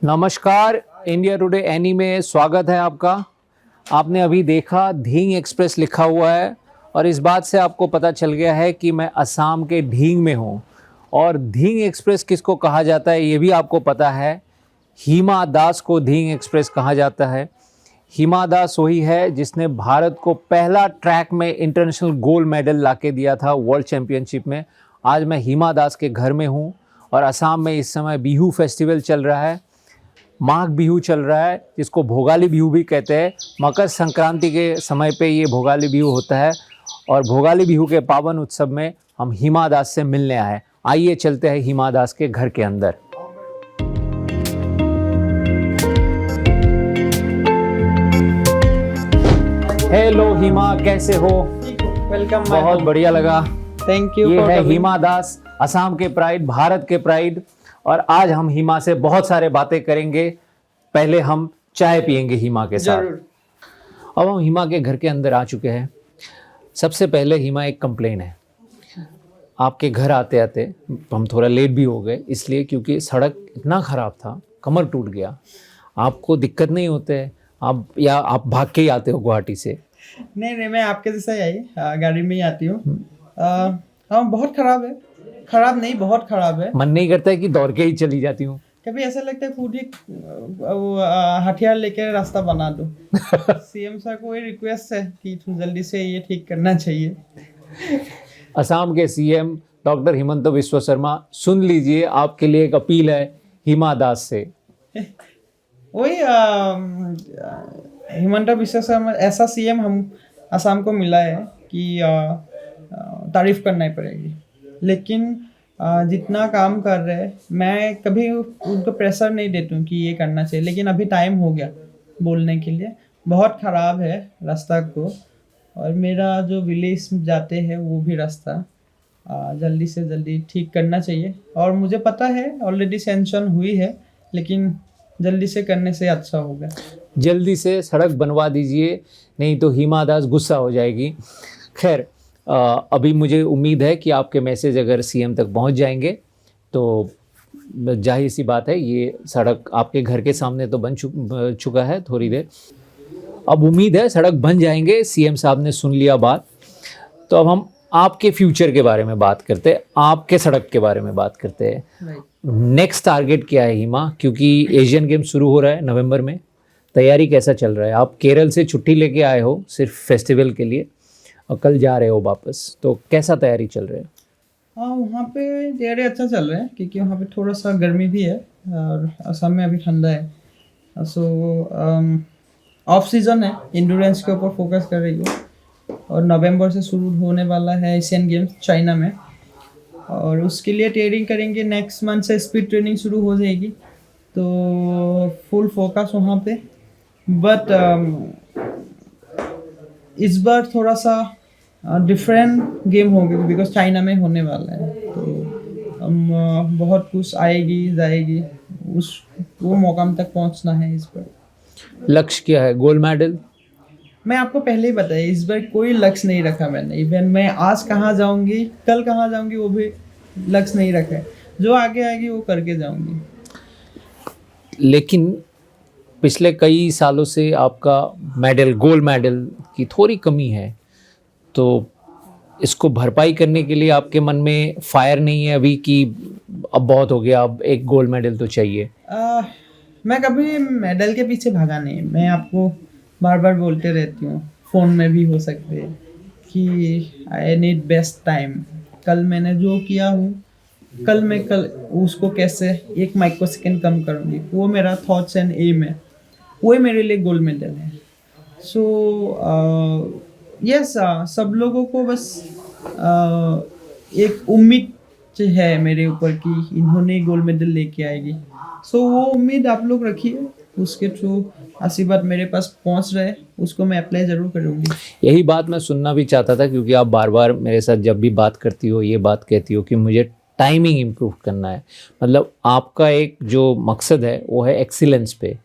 नमस्कार, India today any में स्वागत है आपका। आपने अभी देखा ढींग एक्सप्रेस लिखा हुआ है और इस बात से आपको पता चल गया है कि मैं असम के ढींग में हूँ। और ढींग एक्सप्रेस किसको कहा जाता है ये भी आपको पता है। हिमा दास को ढींग एक्सप्रेस कहा जाता है। हिमा दास वही है जिसने भारत को पहला ट्रैक में इंटरनेशनल गोल्ड मेडल लाके दिया था वर्ल्ड चैम्पियनशिप में। आज मैं हिमा दास के घर में हूँ और असम में इस समय बिहू फेस्टिवल चल रहा है, माघ बिहू चल रहा है, जिसको भोगाली बिहू भी कहते हैं। मकर संक्रांति के समय पे ये भोगाली बिहू होता है और भोगाली बिहू के पावन उत्सव में हम हिमा दास से मिलने आए। आइए चलते हैं हिमा दास के घर के अंदर। हेलो हिमा, कैसे हो? वेलकम। बहुत बढ़िया लगा। Thank you. ये है हिमा दास, असम के प्राइड, भारत के प्राइड। और आज हम हिमा से बहुत सारे बातें करेंगे। पहले हम चाय पियेंगे हिमा के साथ। जरूर। अब हम हिमा के घर के अंदर आ चुके हैं। सबसे पहले हिमा, एक कंप्लेन है। आपके घर आते आते हम थोड़ा लेट भी हो गए, इसलिए क्योंकि सड़क इतना ख़राब था, कमर टूट गया। आपको दिक्कत नहीं होते है आप भाग के ही आते हो गुवाहाटी से? नहीं, मैं आपके जैसा ही आई, गाड़ी में ही आती हूँ। हाँ, बहुत खराब है। खराब नहीं, बहुत खराब है। मन नहीं करता है कि दौड़ के ही चली जाती हूँ? कभी ऐसा लगता है खुद ही हथियार लेकर रास्ता बना दो। सीएम सर को ये रिक्वेस्ट है कि तू जल्दी से ये ठीक करना चाहिए। असम के सीएम डॉक्टर हिमंत बिस्वा शर्मा, सुन लीजिए, आपके लिए एक अपील है हिमा दास से। वही हिमंत बिस्वा शर्मा ऐसा सीएम हम असम को मिला है कि तारीफ करना ही पड़ेगी। लेकिन जितना काम कर रहे हैं, मैं कभी उनको प्रेशर नहीं देती हूँ कि ये करना चाहिए, लेकिन अभी टाइम हो गया बोलने के लिए। बहुत ख़राब है रास्ता को, और मेरा जो विलेज जाते हैं वो भी रास्ता जल्दी से जल्दी ठीक करना चाहिए। और मुझे पता है ऑलरेडी सैंक्शन हुई है, लेकिन जल्दी से करने से अच्छा होगा। जल्दी से सड़क बनवा दीजिए, नहीं तो हिमा दास गुस्सा हो जाएगी। खैर, अभी मुझे उम्मीद है कि आपके मैसेज अगर सीएम तक पहुंच जाएंगे तो जाहिर सी बात है ये सड़क आपके घर के सामने तो बन चुका है थोड़ी देर। अब उम्मीद है सड़क बन जाएंगे। सीएम साहब ने सुन लिया बात। तो अब हम आपके फ्यूचर के बारे में बात करते हैं, आपके सड़क के बारे में बात करते हैं। नेक्स्ट टारगेट क्या है हिमा? क्योंकि एशियन गेम शुरू हो रहा है नवंबर में, तैयारी कैसा चल रहा है? आप केरल से छुट्टी लेके आए हो सिर्फ फेस्टिवल के लिए और कल जा रहे हो वापस, तो कैसा तैयारी चल रही है? हाँ, वहाँ पे तैयारी अच्छा चल रहा है, क्योंकि वहाँ पे थोड़ा सा गर्मी भी है और असम में अभी ठंडा है। सो ऑफ सीजन है, इंड्योरेंस के ऊपर फोकस कर रही हूँ। और नवंबर से शुरू होने वाला है एशियन गेम्स चाइना में, और उसके लिए तैयारी करेंगे। नेक्स्ट मंथ से स्पीड ट्रेनिंग शुरू हो जाएगी, तो फुल फोकस वहाँ पे। बट इस बार थोड़ा सा डिफरेंट गेम होगी, बिकॉज चाइना में होने वाला है। तो हम बहुत कुछ आएगी जाएगी, वो मौकाम तक पहुंचना है इस बार। लक्ष्य क्या है? Gold medal? मैं आपको पहले ही बताया, इस बार कोई लक्ष्य नहीं रखा मैंने। इवन मैं आज कहाँ जाऊंगी, कल कहाँ जाऊंगी, वो भी लक्ष्य नहीं रखा है। जो आगे आएगी वो करके जाऊंगी। लेकिन पिछले कई सालों से आपका मेडल, गोल्ड मेडल की थोड़ी कमी है, तो इसको भरपाई करने के लिए आपके मन में फायर नहीं है अभी कि अब बहुत हो गया, अब एक गोल्ड मेडल तो चाहिए? मैं कभी मेडल के पीछे भागा नहीं। मैं आपको बार बार बोलते रहती हूँ, फ़ोन में भी हो सकते हैं, कि आई नीड बेस्ट टाइम। कल मैंने जो किया हूँ, कल उसको कैसे 1 माइक्रो सेकेंड कम करूँगी, वो मेरा थॉट्स एंड एम है। वही मेरे लिए गोल्ड मेडल है। सो यस, सब लोगों को बस एक उम्मीद है मेरे ऊपर कि इन्होंने गोल्ड मेडल लेके आएगी। सो वो उम्मीद आप लोग रखिए, उसके थ्रू आशीर्वाद मेरे पास पहुंच रहे, उसको मैं अप्लाई ज़रूर करूँगी। यही बात मैं सुनना भी चाहता था, क्योंकि आप बार बार मेरे साथ जब भी बात करती हो ये बात कहती हो कि मुझे टाइमिंग इम्प्रूव करना है। मतलब आपका एक जो मकसद है वो है एक्सीलेंस पे।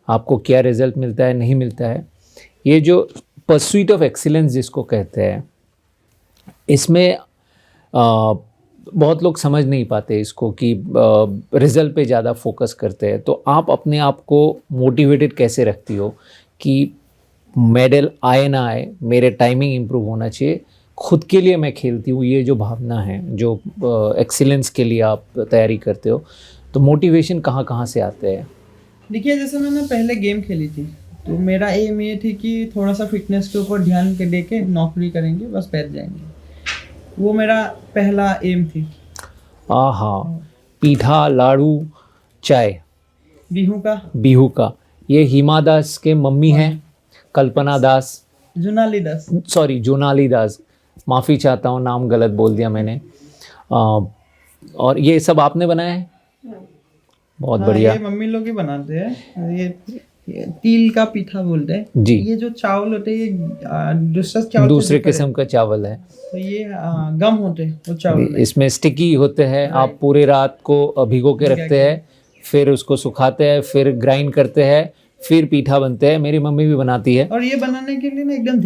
आपको क्या रिजल्ट मिलता है नहीं मिलता है, ये जो परस्यूट ऑफ एक्सीलेंस जिसको कहते हैं, इसमें बहुत लोग समझ नहीं पाते इसको कि रिजल्ट पे ज़्यादा फोकस करते हैं, तो आप अपने आप को मोटिवेटेड कैसे रखती हो कि मेडल आए ना आए, मेरे टाइमिंग इम्प्रूव होना चाहिए, खुद के लिए मैं खेलती हूँ, ये जो भावना है, जो एक्सीलेंस के लिए आप तैयारी करते हो, तो मोटिवेशन कहाँ कहाँ से आते हैं? देखिए, जैसे मैंने पहले गेम खेली थी, तो मेरा एम ये थी कि थोड़ा सा फिटनेस के ऊपर ध्यान के दे के नौकरी करेंगे, बस बैठ जाएंगे। वो मेरा पहला एम थी। आहा, पीठा, लाड़ू, चाय, बिहू का, ये हिमा दास के मम्मी हैं, कल्पना दास, जुनाली दास। सॉरी जोनाली दास, माफ़ी चाहता हूँ नाम गलत बोल दिया मैंने। और ये सब आपने बनाया है? बहुत हाँ, बढ़िया ये मम्मी लोग ही बनाते हैं। ये तिल का पीठा बोलते हैं जी। ये जो चावल होते हैं, ये दूसरा चावल से दूसरे different किस्म का चावल है। है। तो ये गम होते हैं वो चावल में। इसमें स्टिकी होते हैं, आप पूरे रात को भिगो के रखते हैं, फिर उसको सुखाते हैं, फिर ग्राइंड करते हैं, फिर पीठा बनते हैं। मेरी मम्मी भी बनाती है। और ये बनाने के लिए ना एकदम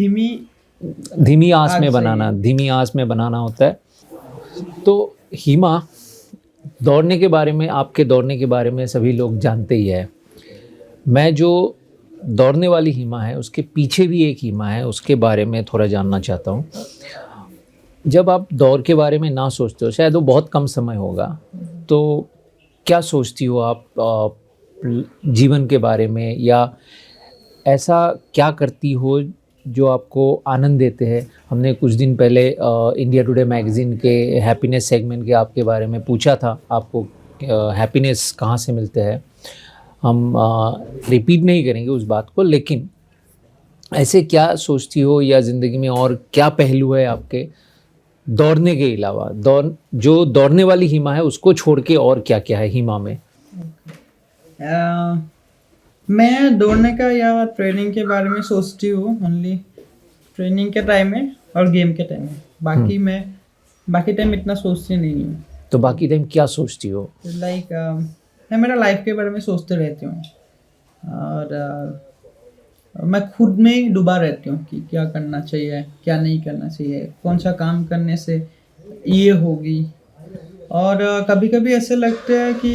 धीमी आंच आग में से बनाना, धीमी आंच में बनाना होता है। तो हिमा, दौड़ने के बारे में, आपके दौड़ने के बारे में सभी लोग जानते ही है। मैं जो दौड़ने वाली हिमा है, उसके पीछे भी एक हिमा है, उसके बारे में थोड़ा जानना चाहता हूँ। जब आप दौड़ के बारे में ना सोचते हो, शायद वो बहुत कम समय होगा, तो क्या सोचती हो आप जीवन के बारे में, या ऐसा क्या करती हो जो आपको आनंद देते हैं? हमने कुछ दिन पहले इंडिया टुडे मैगज़ीन के हैप्पीनेस सेगमेंट के आपके बारे में पूछा था, आपको हैप्पीनेस कहाँ से मिलते हैं। हम रिपीट नहीं करेंगे उस बात को, लेकिन ऐसे क्या सोचती हो, या ज़िंदगी में और क्या पहलू है आपके दौड़ने के अलावा? जो दौड़ने वाली हिमा है उसको छोड़ के और क्या क्या है हिमा में? मैं दौड़ने का या ट्रेनिंग के बारे में सोचती हूँ ओनली ट्रेनिंग के टाइम में और गेम के टाइम में। बाकी टाइम इतना सोचती नहीं हूँ। तो बाकी टाइम क्या सोचती हो? लाइक मैं मेरा लाइफ के बारे में सोचते रहती हूँ, और मैं खुद में ही डूबा रहती हूँ कि क्या करना चाहिए, क्या नहीं करना चाहिए, कौन सा काम करने से ये होगी। और कभी कभी ऐसे लगता है कि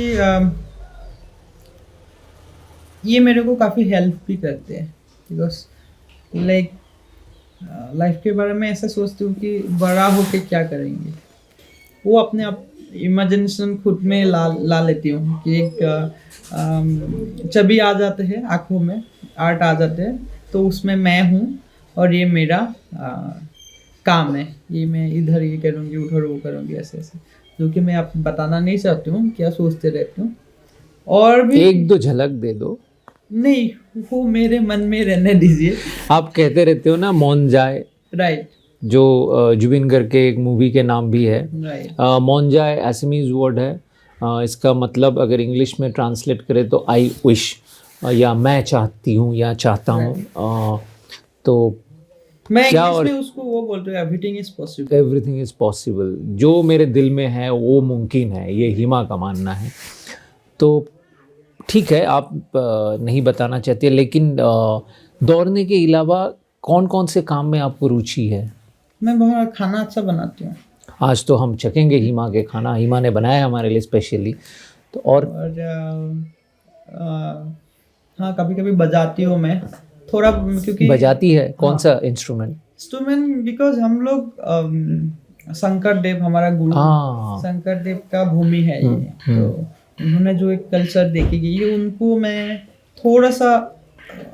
ये मेरे को काफ़ी हेल्प भी करते हैं, बिकॉज लाइक लाइफ के बारे में ऐसा सोचती हूँ कि बड़ा होके क्या करेंगे, वो अपने आप इमेजिनेशन खुद में ला लेती हूँ कि एक छवि आ जाते हैं आँखों में, आर्ट आ जाते हैं, तो उसमें मैं हूँ और ये मेरा काम है, ये मैं इधर ये करूँगी, उधर वो करूँगी, ऐसे ऐसे, जो कि मैं आप बताना नहीं चाहती हूँ क्या सोचते रहती हूँ। और भी एक दो झलक दे दो। नहीं, वो मेरे मन में रहने दीजिए। आप कहते रहते हो ना मौन जाए, राइट, जो जुबिन गर्ग के एक मूवी के नाम भी है। राइट, मौन जाए असमीज वर्ड है, इसका मतलब अगर इंग्लिश में ट्रांसलेट करें तो आई विश, या मैं चाहती हूँ या चाहता हूँ। तो मैं क्या इंग्लिश और में उसको वो बोलते हैं, everything is possible. Everything is possible, जो मेरे दिल में है वो मुमकिन है, ये हिमा का मानना है। तो ठीक है, आप नहीं बताना चाहते, लेकिन दौड़ने के अलावा कौन कौन से काम में आपको रुचि है? मैं बहुत खाना अच्छा बनाती हूँ। आज तो हम चखेंगे हिमा के खाना, हिमा ने बनाया है हमारे लिए स्पेशली। तो और हाँ, कभी कभी बजाती हूँ मैं थोड़ा, क्योंकि बजाती है कौन सा इंस्ट्रूमेंट? बिकॉज हम लोग शंकर देव हमारा गुरु, शंकर देव का भूमि है ये, तो उन्होंने जो एक कल्चर देखी गई है, उनको मैं थोड़ा सा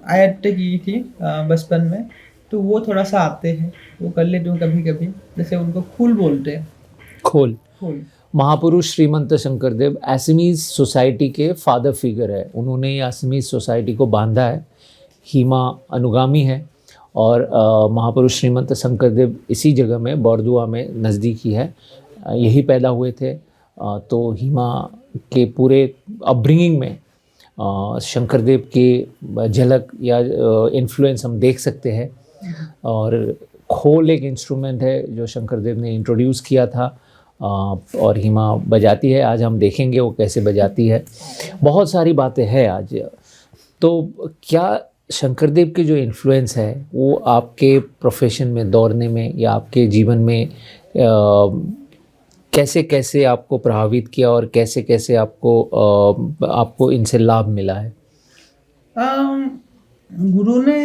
आयत्त की थी बचपन में, तो वो थोड़ा सा आते हैं, वो कर लेती हूँ कभी कभी। जैसे उनको खूल बोलते हैं, खोल। खूल। महापुरुष श्रीमंत शंकरदेव असमीज सोसाइटी के फादर फिगर है, उन्होंने ये असमीज सोसाइटी को बांधा है। हिमा अनुगामी है, और महापुरुष श्रीमंत शंकरदेव इसी जगह में बौरदुआ में नज़दीक ही है, यही पैदा हुए थे। तो हिमा के पूरे अपब्रिंगिंग में शंकरदेव के झलक या इन्फ्लुएंस हम देख सकते हैं। और खोल एक इंस्ट्रूमेंट है जो शंकरदेव ने इंट्रोड्यूस किया था, और हिमा बजाती है। आज हम देखेंगे वो कैसे बजाती है। बहुत सारी बातें हैं आज। तो क्या शंकरदेव के जो इन्फ्लुएंस है वो आपके प्रोफेशन में, दौड़ने में, या आपके जीवन में कैसे कैसे आपको प्रभावित किया और कैसे कैसे आपको इनसे लाभ मिला है? गुरु ने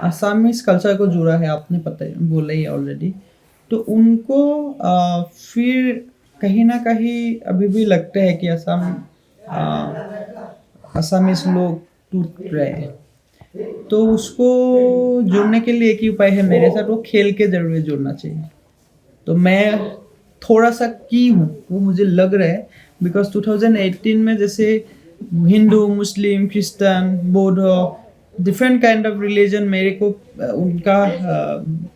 असमीज कल्चर को जुड़ा है, आपने पता है बोला ही ऑलरेडी। तो उनको फिर कहीं ना कहीं अभी भी लगता है कि असमीज लोग टूट रहे हैं। तो उसको जुड़ने के लिए एक ही उपाय है मेरे साथ, वो खेल के जरूर जुड़ना चाहिए। तो मैं थोड़ा सा की हूँ, वो मुझे लग रहा है, बिकॉज 2018 में जैसे हिंदू, मुस्लिम, क्रिश्चियन, बौद्ध, डिफरेंट काइंड ऑफ रिलीजन मेरे को उनका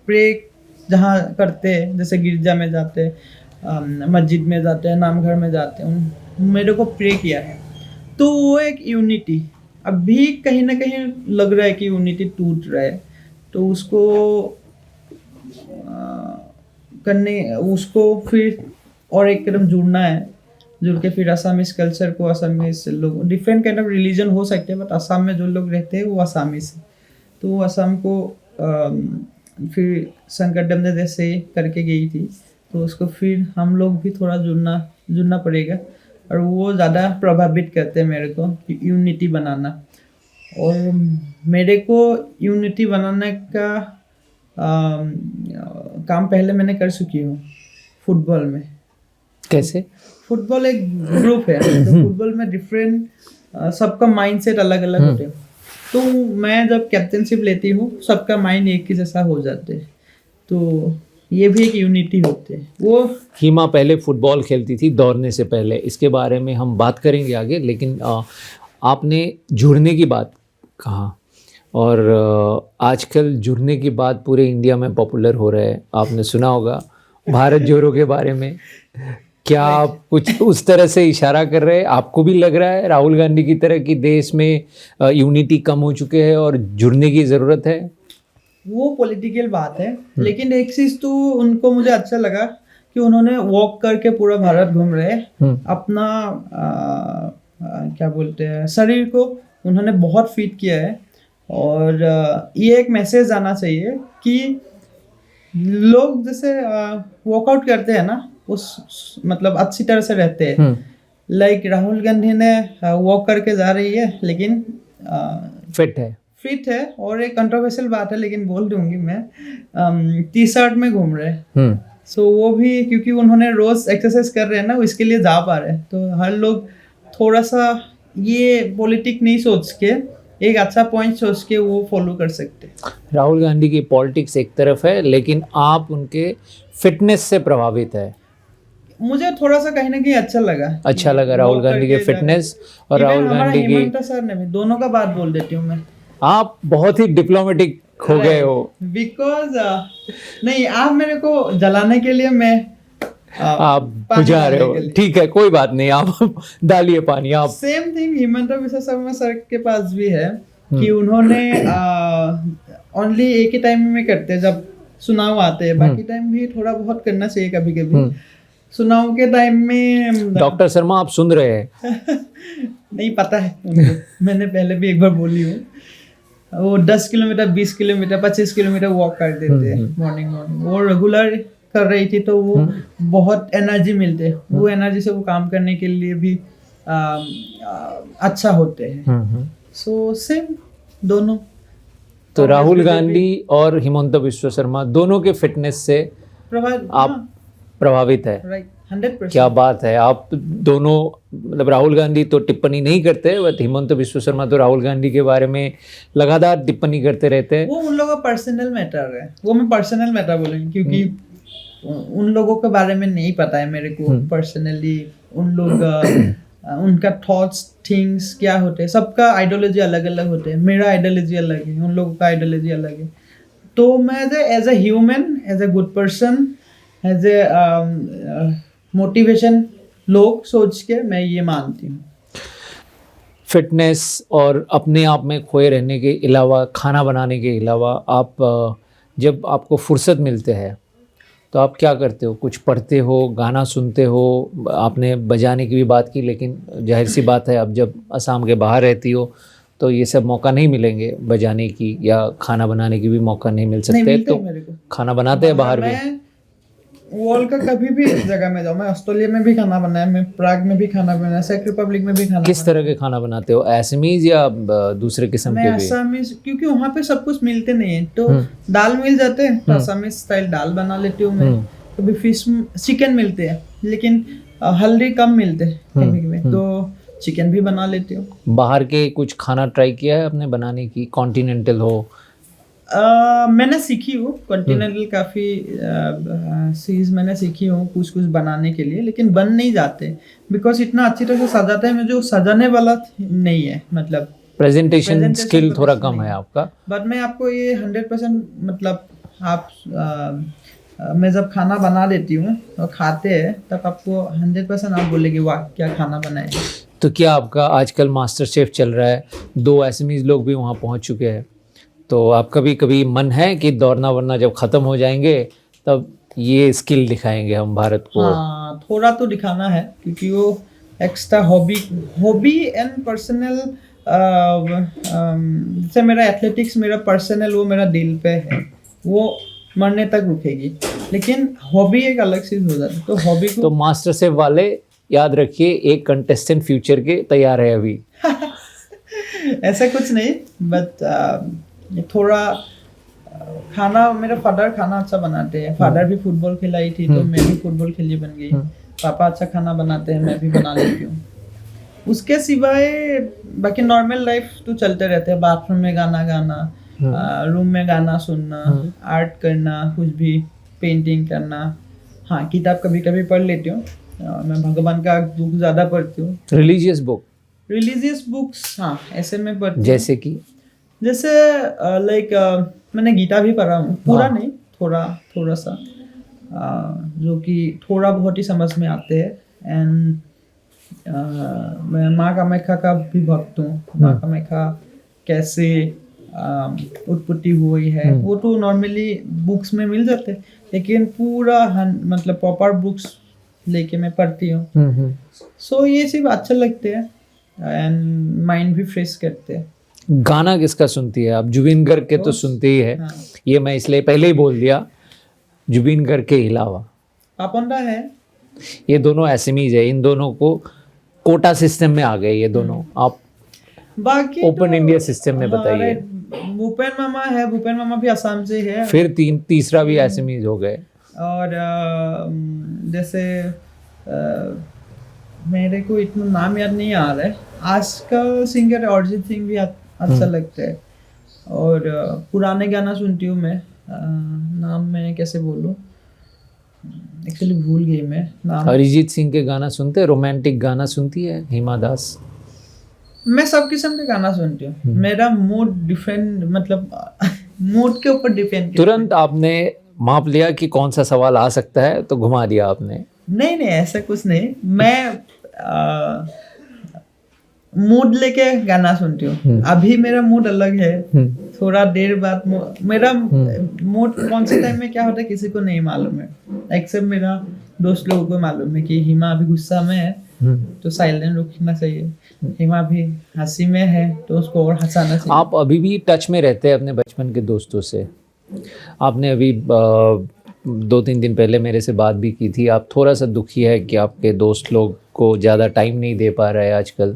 प्रे जहाँ करते हैं, जैसे गिरजा में जाते हैं, मस्जिद में जाते हैं, नामघर में जाते हैं, मेरे को प्रे किया है। तो वो एक यूनिटी अभी कहीं ना कहीं लग रहा है कि यूनिटी टूट रहा है। तो उसको उसको फिर और एक कदम जुड़ना है, जुड़ के फिर असमीज कल्चर को, असमीज लोग, डिफरेंट काइंड ऑफ रिलीजन हो सकते हैं, बट असम में जो लोग रहते हैं वो असमीज है। तो वो असम को फिर संकटम ने जैसे करके गई थी, तो उसको फिर हम लोग भी थोड़ा जुड़ना पड़ेगा। और वो ज़्यादा प्रभावित करते हैं मेरे को कि यूनिटी बनाना। और मेरे को यूनिटी बनाने का काम पहले मैंने कर चुकी हूँ फुटबॉल में। कैसे? फुटबॉल एक ग्रुप है, तो फुटबॉल में डिफरेंट सबका माइंडसेट अलग अलग होते हैं। तो मैं जब कैप्टनशिप लेती हूँ, सबका माइंड एक ही जैसा हो जाते हैं। तो ये भी एक यूनिटी होती है। वो हिमा पहले फुटबॉल खेलती थी दौड़ने से पहले, इसके बारे में हम बात करेंगे आगे, लेकिन आपने जुड़ने की बात कहा, और आजकल जुड़ने की बात पूरे इंडिया में पॉपुलर हो रहा है। आपने सुना होगा भारत जोड़ो के बारे में। क्या आप कुछ उस तरह से इशारा कर रहे हैं? आपको भी लग रहा है राहुल गांधी की तरह कि देश में यूनिटी कम हो चुके हैं और जुड़ने की ज़रूरत है? वो पॉलिटिकल बात है, लेकिन एक चीज़ तो उनको मुझे अच्छा लगा कि उन्होंने वॉक करके पूरा भारत घूम रहे हैं। अपना क्या बोलते हैं, शरीर को उन्होंने बहुत फिट किया है। और ये एक मैसेज आना चाहिए कि लोग जैसे वर्कआउट करते हैं ना, उस मतलब अच्छी तरह से रहते हैं। लाइक राहुल गांधी ने वॉक करके जा रही है, लेकिन फिट है। और एक कंट्रोवर्शियल बात है, लेकिन बोल दूंगी मैं, टी शर्ट में घूम रहे हैं। सो वो भी क्योंकि उन्होंने रोज एक्सरसाइज कर रहे हैं ना, इसके लिए जा पा रहे हैं। तो हर लोग थोड़ा सा ये पॉलिटिक नहीं सोच के, एक अच्छा पॉइंट सोच के वो फॉलो कर सकते हैं। राहुल गांधी की पॉलिटिक्स एक तरफ है, लेकिन आप उनके फिटनेस से प्रभावित है। मुझे थोड़ा सा कहीं ना कहीं अच्छा लगा राहुल गांधी के फिटनेस और राहुल गांधी की। हेमंत सर ने भी, दोनों का बात बोल देती हूँ मैं। आप बहुत ही डिप्लोमेटिक हो गए हो। बिकॉज नहीं, आप मेरे को जलाने के लिए मैं आप बुझा रहे हो, ठीक है, कोई बात नहीं, आप डालिए पानी। आप same thing Himanta Biswa Sharma sir के पास भी है कि उन्होंने ओनली एक ही टाइम में करते हैं जब चुनाव आते हैं, बाकी टाइम भी थोड़ा बहुत करना चाहिए कभी कभी। चुनाव के टाइम में डॉक्टर शर्मा आप सुन रहे हैं? नहीं पता है उनको, मैंने पहले भी एक बार बोली हूँ। वो 10 किलोमीटर, 20 किलोमीटर, 25 किलोमीटर वॉक कर देते हैं मॉर्निंग। वो रेगुलर कर रही थी, तो वो बहुत एनर्जी मिलते, वो एनर्जी से वो काम करने के लिए भी अच्छा होते हैं। सो सेम दोनों। तो राहुल गांधी और हिमंत बिस्वा शर्मा दोनों के फिटनेस से आप प्रभावित है? राइट, 100%। क्या बात है। आप दोनों, मतलब राहुल गांधी तो टिप्पणी नहीं करते, बट हिमंत बिस्वा शर्मा तो राहुल गांधी के बारे में लगातार टिप्पणी करते रहते हैं। वो उन लोगों का पर्सनल मैटर है, वो मैं पर्सनल मैटर बोलूँगी, क्योंकि उन लोगों के बारे में नहीं पता है मेरे को पर्सनली। उन लोग उनका थॉट्स, थिंग्स क्या होते हैं, सबका आइडियोलॉजी अलग अलग होते हैं। मेरा आइडियोलॉजी अलग है, उन लोगों का आइडियोलॉजी अलग है। तो मैं as a human, as a good person, as a motivation लोग सोच के मैं ये मानती हूँ। फिटनेस और अपने आप में खोए रहने के अलावा, खाना बनाने के अलावा, आप जब आपको फुर्सत मिलते हैं तो आप क्या करते हो? कुछ पढ़ते हो, गाना सुनते हो? आपने बजाने की भी बात की, लेकिन जाहिर सी बात है अब जब असम के बाहर रहती हो तो ये सब मौका नहीं मिलेंगे बजाने की, या खाना बनाने की भी मौका नहीं मिल सकते। तो खाना बनाते हैं बाहर भी? वर्ल्ड का कभी भी जगह में जाओ, मैं ऑस्ट्रेलिया में भी खाना बनाया, मैं प्राग में भी खाना बनाया, चेक रिपब्लिक में भी खाना किस तरह के खाना बनाते हो, असमीज या दूसरे किस्म मैं के भी? असमीज, क्योंकि वहाँ पे सब कुछ मिलते नहीं है, तो दाल मिल जाते हैं तो असमीज स्टाइल दाल बना लेती हूँ मैं। कभी फिश चिकन मिलते हैं, लेकिन हल्दी कम मिलते हैं कभी कभी, तो चिकन भी बना लेती हूँ। बाहर के कुछ खाना ट्राई किया है आपने बनाने की, कॉन्टिनेंटल हो? मैंने सीखी हूँ कॉन्टिनेंटल, काफ़ी चीज़ मैंने सीखी हूँ कुछ कुछ बनाने के लिए, लेकिन बन नहीं जाते बिकॉज इतना अच्छी तरह से सजाते हैं, मुझे सजाने वाला नहीं है, मतलब प्रेजेंटेशन स्किल थोड़ा presentation कम नहीं है आपका। बट मैं आपको ये 100% मतलब आप मैं जब खाना बना देती हूँ और खाते हैं तब आपको 100% आप बोलेंगे वाह क्या खाना बनाए। तो क्या आपका आजकल मास्टर शेफ चल रहा है, 2 असमीज लोग भी वहाँ पहुँच चुके हैं, तो आप कभी कभी मन है कि दौड़ना वरना जब ख़त्म हो जाएंगे तब ये स्किल दिखाएंगे हम भारत को? हाँ, थोड़ा तो दिखाना है, क्योंकि वो एक्स्ट्रा हॉबी एंड पर्सनल, जैसे मेरा एथलेटिक्स मेरा पर्सनल, वो मेरा दिल पे है, वो मरने तक रुकेगी, लेकिन हॉबी एक अलग चीज हो जाती है, तो हॉबी को तो मास्टर शेफ वाले याद रखिए, एक कंटेस्टेंट फ्यूचर के तैयार है अभी। ऐसा कुछ नहीं, बट थोड़ा खाना, मेरा फादर खाना अच्छा बनाते हैं, फादर भी फुटबॉल खिलाई थी तो मैं भी फुटबॉल खेली बन गई, पापा अच्छा खाना बनाते हैं, मैं भी बना लेती हूँ। उसके सिवाय बाकी नॉर्मल लाइफ तो चलते रहते हैं, बाथरूम में गाना गाना, रूम में गाना सुनना, आर्ट करना, कुछ भी पेंटिंग करना। हाँ, किताब कभी कभी पढ़ लेती हूँ, मैं भगवान का बुक ज़्यादा पढ़ती हूँ। Religious book? रिलीजियस बुक्स हाँ ऐसे में पढ़ती हूँ, जैसे कि जैसे लाइक मैंने गीता भी पढ़ा हूँ, पूरा नहीं, थोड़ा थोड़ा सा, जो कि थोड़ा बहुत ही समझ में आते हैं। एंड मैं माँ कामाख्या का भी भक्त हूँ, माँ कामाख्या कैसे उत्पत्ति हुई है वो तो नॉर्मली बुक्स में मिल जाते हैं, लेकिन पूरा मतलब प्रॉपर बुक्स लेके मैं पढ़ती हूँ। सो ये सब अच्छे लगते हैं एंड माइंड भी फ्रेश करते हैं। गाना किसका सुनती है आप? जुबिन गर्ग के तो सुनते ही है, हाँ। ये मैं इसलिए पहले ही बोल दिया, जुबिन गर्ग के अलावा पापंडा है, ये दोनों एसएमईज है, इन दोनों को कोटा सिस्टम में आ गए ये दोनों। आप बाकी ओपन इंडिया सिस्टम में बताइए। भूपेन मामा है, भूपेन मामा भी असम से है, फिर तीसरा भी एसएमईज हो गए। और जैसे मेरे को इतना नाम याद नहीं आ रहा है, आजकल सिंगर अरिजीत सिंह भी अच्छा लगता है। और पुराने गाना सुनती हूँ मैं, नाम मैं कैसे बोलूँ, एक्चुअली भूल गई मैं नाम। अरिजीत सिंह के गाना सुनते हैं? रोमांटिक गाना सुनती है हिमा दास? मैं सब किस्म के गाना सुनती हूँ, मेरा मूड डिफरेंट, मतलब मूड के ऊपर डिपेंड। तुरंत आपने माप लिया कि कौन सा सवाल आ सकता है तो घुमा दिया आपने। नहीं नहीं ऐसा कुछ नहीं, मैं मूड लेके गाना सुनती हूँ। अभी मेरा मूड अलग है, थोड़ा देर बाद मेरा मूड कौन से टाइम में क्या होता है किसी को नहीं मालूम है, एक्सेप्ट मेरा दोस्त लोगों को मालूम है कि हिमा अभी गुस्सा में है तो साइलेंट रखना चाहिए, हिमा भी हंसी में है तो उसको और हंसाना चाहिए। आप अभी भी टच में रहते हैं अपने बचपन के दोस्तों से? आपने अभी 2-3 दिन पहले मेरे से बात भी की थी, आप थोड़ा सा दुखी है कि आपके दोस्त लोग को ज़्यादा टाइम नहीं दे पा रहे आजकल,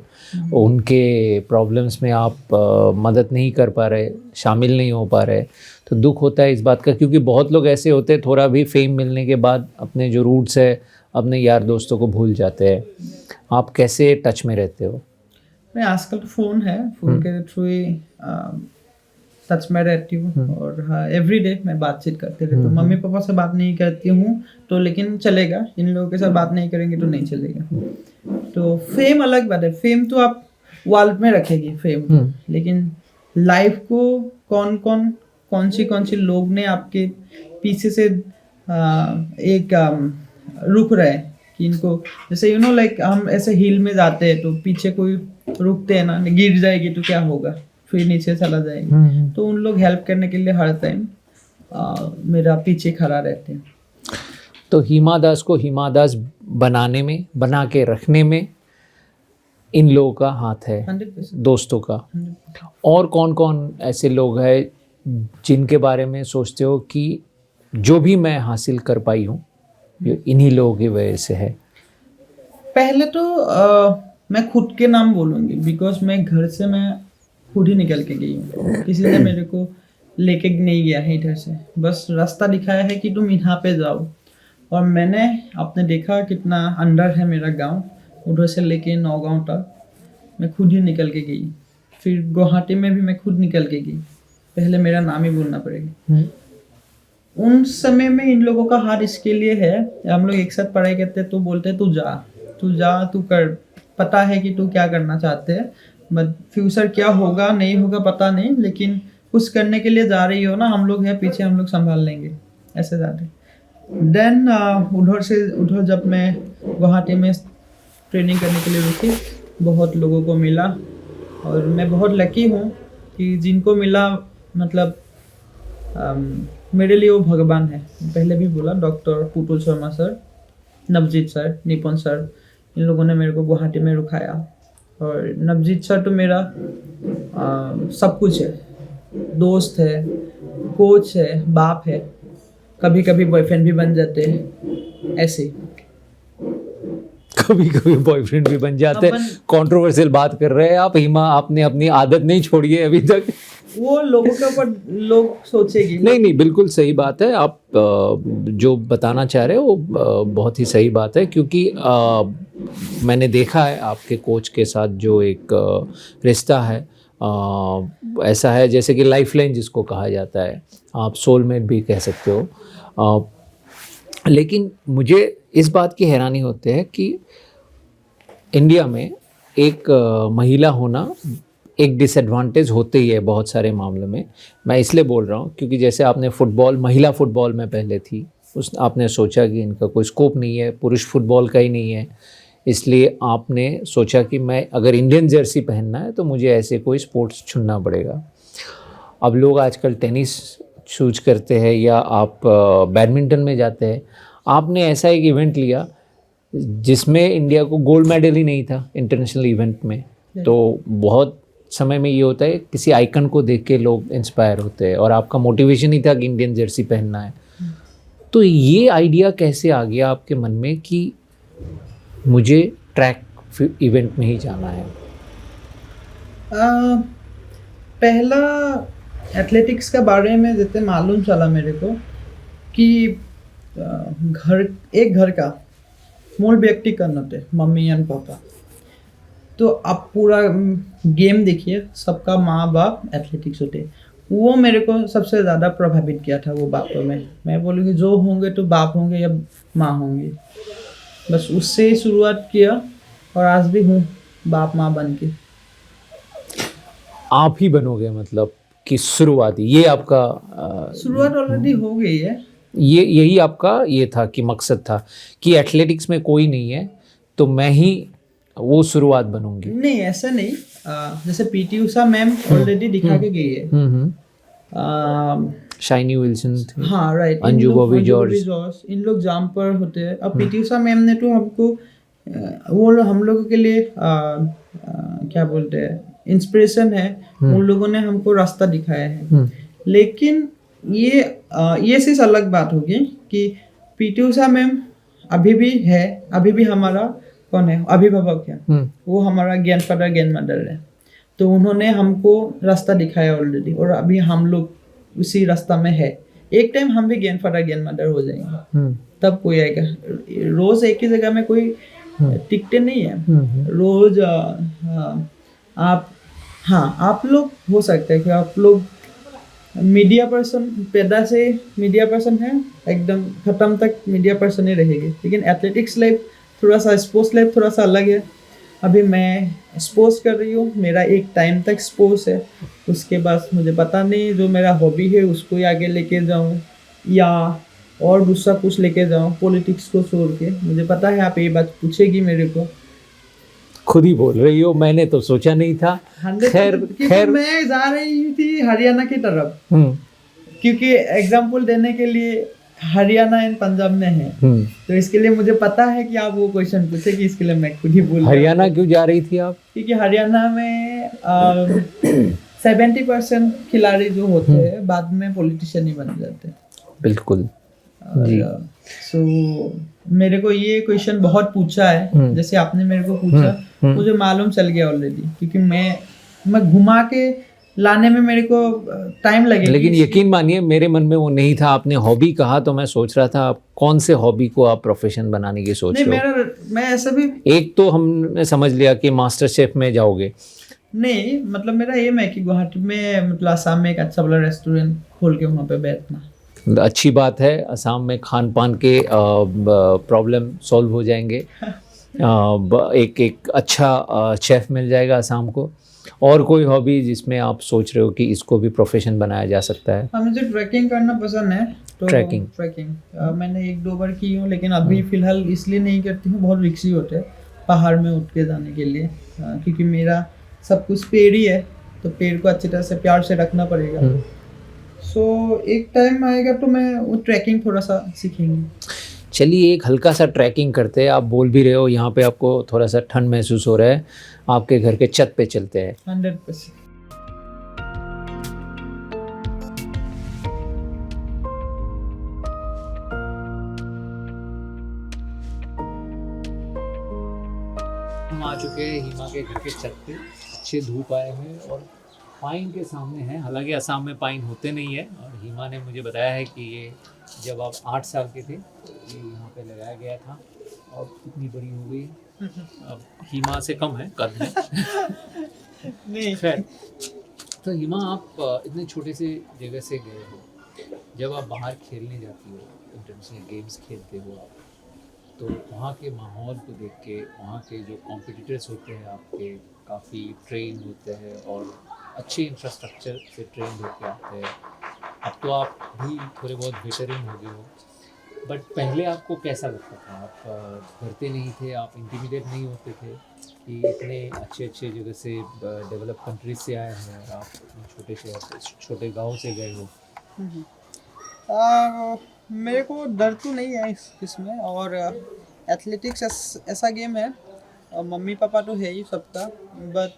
उनके प्रॉब्लम्स में आप मदद नहीं कर पा रहे, शामिल नहीं हो पा रहे, तो दुख होता है इस बात का, क्योंकि बहुत लोग ऐसे होते हैं थोड़ा भी फेम मिलने के बाद अपने जो रूट्स है, अपने यार दोस्तों को भूल जाते हैं। आप कैसे टच में रहते हो? मैं आजकल तो फ़ोन है, फ़ोन के थ्रू ही टच में रहती हूँ, और हाँ एवरीडे मैं बातचीत करते रहती हूँ। मम्मी पापा से बात नहीं करती हूँ तो लेकिन चलेगा, इन लोगों के साथ बात नहीं करेंगे तो नहीं चलेगा। तो फेम अलग बात है, फेम तो आप वॉल में रखेगी फेम, लेकिन लाइफ को कौन सी लोग ने आपके पीछे से एक रुक रहे हैं कि इनको, जैसे यू नो लाइक हम ऐसे हिल में जाते हैं तो पीछे कोई रुकते हैं ना, गिर जाएगी तो क्या होगा, फिर नीचे चला जाएगी, तो उन लोग हेल्प करने के लिए हर टाइम मेरा पीछे खड़ा रहते हैं। तो हिमा दास को हिमा दास बनाने में, बना के रखने में इन लोगों का हाथ है, 100%। दोस्तों का। और कौन कौन ऐसे लोग हैं जिनके बारे में सोचते हो कि जो भी मैं हासिल कर पाई हूँ जो इन्हीं लोगों की वजह से है? पहले तो मैं खुद के नाम बोलूँगी, बिकॉज मैं घर से मैं खुद ही निकल के गई हूँ। किसी ने मेरे को लेके नहीं गया है इधर से, बस रास्ता दिखाया है कि तुम यहाँ पे जाओ। और मैंने आपने देखा कितना अंदर है मेरा गांव, उधर से लेके नौगांव तक मैं खुद ही निकल के गई। फिर गुवाहाटी में भी मैं खुद निकल के गई। पहले मेरा नाम ही बोलना पड़ेगा। उन समय में इन लोगों का हाथ इसके लिए है, हम लोग एक साथ पढ़ाई करते तो बोलते तू जा तू कर, पता है कि तू क्या करना चाहते हैं, बट फ्यूचर क्या होगा नहीं होगा पता नहीं, लेकिन कुछ करने के लिए जा रही हो ना, हम लोग हैं पीछे, हम लोग संभाल लेंगे, ऐसे जाते। देन उधर जब मैं गुवाहाटी में ट्रेनिंग करने के लिए रुकी, बहुत लोगों को मिला और मैं बहुत लकी हूँ कि जिनको मिला, मतलब मेरे लिए वो भगवान है। पहले भी बोला, doctor Putul Sharma sir, Navjeet sir, निपुण सर, इन लोगों ने मेरे को गुवाहाटी में रुकाया। और नवजीत सर तो मेरा सब कुछ है, दोस्त है, कोच है, बाप है, कभी कभी बॉयफ्रेंड भी बन जाते हैं, ऐसे। कभी कभी बॉयफ्रेंड भी बन जाते हैं। कंट्रोवर्शियल बात कर रहे हैं आप हिमा, आपने अपनी आदत नहीं छोड़ी है अभी तक। वो लोगों के ऊपर लोग सोचेगी। नहीं, बिल्कुल सही बात है। आप जो बताना चाह रहे हो वो बहुत ही सही बात है, क्योंकि मैंने देखा है आपके कोच के साथ जो एक रिश्ता है, ऐसा है जैसे कि लाइफ लाइन जिसको कहा जाता है, आप सोलमेट भी कह सकते हो। लेकिन मुझे इस बात की हैरानी होती है कि इंडिया में एक महिला होना एक डिसएडवांटेज होते ही है बहुत सारे मामलों में। मैं इसलिए बोल रहा हूँ क्योंकि जैसे आपने महिला फ़ुटबॉल में पहले थी, आपने सोचा कि इनका कोई स्कोप नहीं है, पुरुष फुटबॉल का ही नहीं है, इसलिए आपने सोचा कि मैं अगर इंडियन जर्सी पहनना है तो मुझे ऐसे कोई स्पोर्ट्स चुनना पड़ेगा। अब लोग आजकल टेनिस चूज करते हैं या आप बैडमिंटन में जाते हैं। आपने ऐसा एक इवेंट लिया जिसमें इंडिया को गोल्ड मेडल ही नहीं था इंटरनेशनल इवेंट में। तो बहुत समय में ये होता है किसी आइकन को देख के लोग इंस्पायर होते हैं, और आपका मोटिवेशन ही था कि इंडियन जर्सी पहनना है। तो ये आइडिया कैसे आ गया आपके मन में कि मुझे ट्रैक इवेंट में ही जाना है? पहला एथलेटिक्स के बारे में जितने मालूम चला मेरे को कि घर का मूल व्यक्ति करना थे, मम्मी एंड पापा। तो आप पूरा गेम देखिए, सबका माँ बाप एथलेटिक्स होते, वो मेरे को सबसे ज़्यादा प्रभावित किया था वो बातों में। मैं बोलूँगी जो होंगे तो बाप होंगे या माँ होंगे, बस उससे ही शुरुआत किया और आज भी हूँ बाप माँ बन के। आप ही बनोगे मतलब कि शुरुआती ये आपका शुरुआत ऑलरेडी हो गई है। यही आपका ये था कि मकसद था कि एथलेटिक्स में कोई नहीं है तो मैं ही वो शुरुआत बनूंगी? नहीं, ऐसा नहीं। जैसे पीटी उषा मैम ऑलरेडी दिखा के गई है। शाइनी विल्सन थी, हाँ राइट, अंजू बॉबी जॉर्ज, इन लोग जंपर होते हैं। अब पीटी उषा मैम ने तो हमको वो हम लोगों के लिए क्या बोलते हैं, इंस्पिरेशन है। उन लोगों ने हमको रास्ता दिखाया है। लेकिन ये चीज अलग बात होगी कि पीटी उषा मैम अभी भी है, अभी भी हमारा कौन है, अभिभावक है। वो हमारा ग्रैंडफादर ग्रैंडमदर है। तो उन्होंने हमको रास्ता दिखाया ऑलरेडी, और अभी हम लोग उसी रास्ता में है। एक टाइम हम भी ग्रैंडफादर ग्रैंडमदर हो जाएंगे, तब कोई आएगा। रोज एक ही जगह में कोई टिकते नहीं है। रोज आप लोग हो सकते हैं कि आप लोग मीडिया पर्सन, पैदा से मीडिया पर्सन है, एकदम खत्म तक मीडिया पर्सन ही रहेगी। लेकिन एथलेटिक्स लाइफ थोड़ा सा, स्पोर्ट्स लाइफ थोड़ा सा अलग है। अभी मैं स्पोर्ट्स कर रही हूँ, मेरा एक टाइम तक स्पोर्ट्स है, उसके बाद मुझे पता नहीं जो मेरा हॉबी है उसको ही आगे लेके जाऊँ या और दूसरा कुछ लेके जाऊँ, पॉलिटिक्स को छोड़ के। मुझे पता है आप ये बात पूछेगी मेरे को। खुद ही बोल रही हो, मैंने तो सोचा नहीं था। खैर मैं जा रही थी हरियाणा की तरफ, क्योंकि एग्जाम्पल देने के लिए हरियाणा एंड पंजाब में है। तो इसके लिए मुझे पता है कि आप वो क्वेश्चन पूछेगी, इसके लिए मैं खुद ही बोल। हरियाणा क्यों जा रही थी आप? क्योंकि हरियाणा में 70% खिलाड़ी जो होते हैं बाद में पॉलिटिशियन ही बन जाते हैं। बिल्कुल। सो मेरे को ये क्वेश्चन बहुत पूछा है, जैसे आपने मेरे को पूछा, मुझे मालूम चल गया ऑलरेडी, क्योंकि मैं घुमा के लाने में मेरे को टाइम लगेगा। लेकिन यकीन मानिए मेरे मन में वो नहीं था। आपने हॉबी कहा तो मैं सोच रहा था आप कौन से हॉबी को आप प्रोफेशन बनाने की सोच नहीं, रहे हो। मैं ऐसा भी एक तो हमने समझ लिया कि मास्टर शेफ में जाओगे। नहीं, मतलब मेरा एम है कि गुवाहाटी में, मतलब आसाम में एक अच्छा वाला रेस्टोरेंट खोल के वहाँ पे बैठना। अच्छी बात है, असम में खान पान के प्रॉब्लम सॉल्व हो जाएंगे। एक अच्छा शेफ मिल जाएगा असम को। और कोई हॉबी जिसमें आप सोच रहे हो कि इसको भी प्रोफेशन बनाया जा सकता है? हाँ, मुझे ट्रैकिंग करना पसंद है। तो ट्रैकिंग मैंने 1-2 बार की हूँ, लेकिन अभी फिलहाल इसलिए नहीं करती हूँ, बहुत रिक्सी होते हैं पहाड़ में उठ के जाने के लिए, क्योंकि मेरा सब कुछ पेड़ ही है, तो पेड़ को अच्छी तरह से प्यार से रखना पड़ेगा। सो एक टाइम आएगा तो मैं वो ट्रैकिंग थोड़ा सा सीखेंगे। चलिए एक हल्का सा ट्रैकिंग करते हैं। आप बोल भी रहे हो यहाँ पे आपको थोड़ा सा ठंड महसूस हो रहा है, आपके घर के छत पे चलते हैं। 100%। हम आ चुके हैं हिमा के घर के छत पे। अच्छे धूप आए हैं और पाइन के सामने हैं। हालांकि असम में पाइन होते नहीं है, और हिमा ने मुझे बताया है कि ये जब आप 8 साल के थे तो ये यहाँ पे लगाया गया था, और कितनी बड़ी हो गई। अब हिमा से कम है कद में। नहीं, खैर, तो हिमा आप इतने छोटे से जगह से गए हो, जब आप बाहर खेलने जाती हो, इंटरनेशनल गेम्स खेलते हो आप, तो वहाँ के माहौल को देख के, वहाँ के जो कॉम्पिटिटर्स होते हैं आपके, काफ़ी ट्रेन होते हैं और अच्छे इंफ्रास्ट्रक्चर से ट्रेन होकर आते हैं। अब तो आप भी थोड़े बहुत वेटरन हो गए हो, बट पहले आपको कैसा लगता था? आप डरते नहीं थे? आप इंटिमिडेट नहीं होते थे कि इतने अच्छे अच्छे जगह से, डेवलप कंट्रीज से आए हैं और आप इतने छोटे शहर से, छोटे गांव से गए हो? मेरे को डर तो नहीं है इसमें, और एथलेटिक्स ऐसा गेम है, मम्मी पापा तो है ही सबका, बट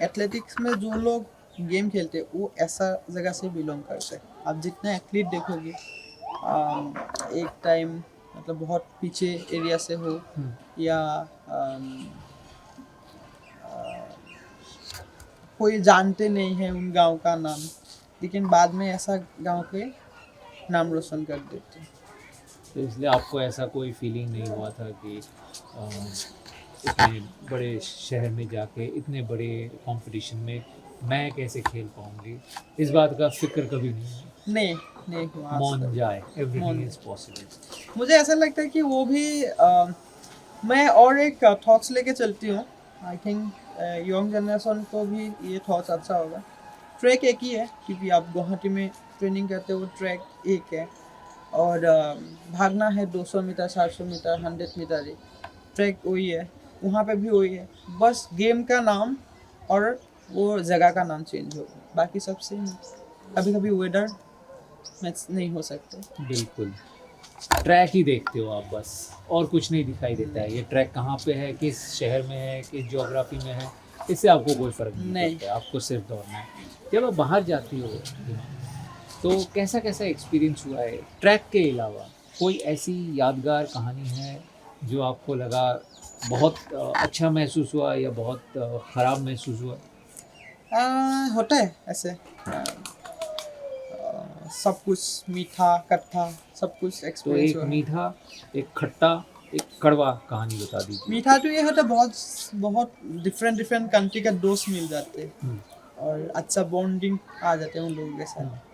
एथलेटिक्स में जो लोग गेम खेलते हैं वो ऐसा जगह से बिलोंग करते हैं। आप जितने एथलीट देखोगे, एक टाइम मतलब बहुत पीछे एरिया से हो, या कोई जानते नहीं है उन गांव का नाम, लेकिन बाद में ऐसा गांव के नाम रोशन कर देते हैं। तो इसलिए आपको ऐसा कोई फीलिंग नहीं हुआ था कि इतने बड़े शहर में जाके इतने बड़े कंपटीशन में मैं कैसे खेल पाऊंगी? इस बात का फिक्र कभी नहीं हुआ? नहीं हुआ। मौन जाए, एवरीथिंग इज पॉसिबल। मुझे ऐसा लगता है कि वो भी मैं और एक थॉट्स लेके चलती हूँ। आई थिंक यंग जनरेशन को भी ये थॉट्स अच्छा होगा। ट्रैक एक ही है, क्योंकि आप गुवाहाटी में ट्रेनिंग करते हो, ट्रैक एक है, और भागना है 200 मीटर, 400 मीटर, 100 मीटर ही, ट्रैक वही है, वहाँ पे भी वही है। बस गेम का नाम और वो जगह का नाम चेंज होगा, बाकी सब सेम है। कभी कभी वेदर मैच नहीं हो सकते। बिल्कुल, ट्रैक ही देखते हो आप बस, और कुछ नहीं दिखाई देता है। ये ट्रैक कहाँ पे है, किस शहर में है, किस ज्योग्राफी में है, इससे आपको कोई फर्क नहीं पड़ता है। आपको सिर्फ दौड़ना है। जब आप बाहर जाती हो तो कैसा कैसा एक्सपीरियंस हुआ है ट्रैक के अलावा? कोई ऐसी यादगार कहानी है जो आपको लगा बहुत अच्छा महसूस हुआ या बहुत ख़राब महसूस हुआ? होता है ऐसे, सब कुछ मीठा खट्टा सब कुछ तो एक्सपीरियंस एक हुआ है। मीठा, एक खट्टा, एक कड़वा कहानी बता दीजिए। मीठा तो ये होता है, बहुत डिफरेंट कंट्री का दोस्त मिल जाते हैं और अच्छा बॉन्डिंग आ जाते हैं उन लोगों के साथ।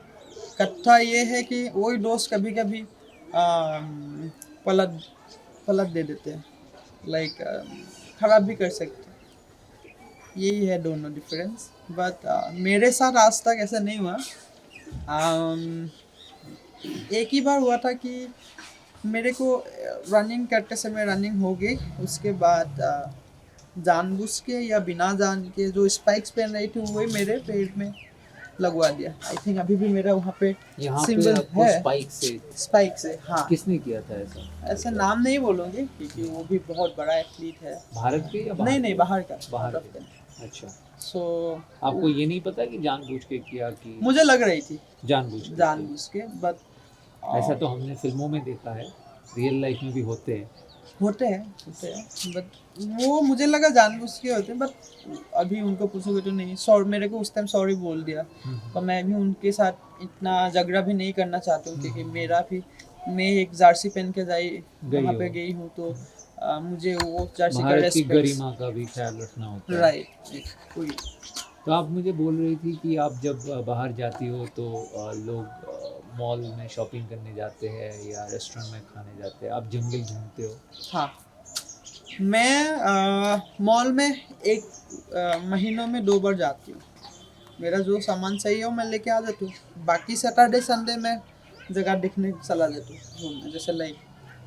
खट्टा ये है कि वही दोस्त कभी कभी पलट दे देते हैं, लाइक खराब भी कर सकते हैं। यही है दोनों डिफरेंस। बट मेरे साथ आज तक ऐसा नहीं हुआ। एक ही बार हुआ था कि मेरे को रनिंग करते समय रनिंग हो गई, उसके बाद जानबूझ के या बिना जान के जो स्पाइक्स पहन रही थी वही मेरे पेट में लगवा दिया। आई थिंक अभी भी मेरा वहाँ पे यहाँ पे सिंबल आपको है स्पाइक से हाँ। किसने किया था ऐसा? ऐसा नाम नहीं बोलूँगी क्योंकि वो भी बहुत बड़ा एथलीट है। भारत के या बाहर नहीं के? बाहर का, बाहर out of के। country। अच्छा, So आपको ये नहीं पता कि जानबूझ के किया कि? मुझे लग रही थी जानबूझ के जानबूझ के, बट ऐसा तो हमने फिल्मों में देखा है, रियल लाइफ में भी होते हैं। होते हैं बट वो मुझे लगा जानबूझ के होते हैं, बट अभी उनको पूछोगे तो नहीं। सॉरी, मेरे को उस टाइम सॉरी बोल दिया, पर मैं भी उनके साथ इतना झगड़ा भी नहीं करना चाहता हूँ, क्योंकि मेरा भी, मैं एक जर्सी पहन के वहाँ पे गई हूँ, तो मुझे वो जर्सी का भारत की रेस्पेक्ट, गरिमा का भी ख्याल रखना होता है। राइट। कोई तो आप मुझे बोल रही थी कि आप जब बाहर जाती हो तो लोग मॉल में शॉपिंग करने जाते हैं या रेस्टोरेंट में खाने जाते हैं, आप जंगल घूमते हो। हाँ, मैं मॉल में एक महीनों में 2 बार जाती हूँ। मेरा जो सामान चाहिए वो मैं लेके आ जाती हूँ। बाकी सैटरडे संडे में जगह देखने चला जाती हूँ घूमने, जैसे लाइक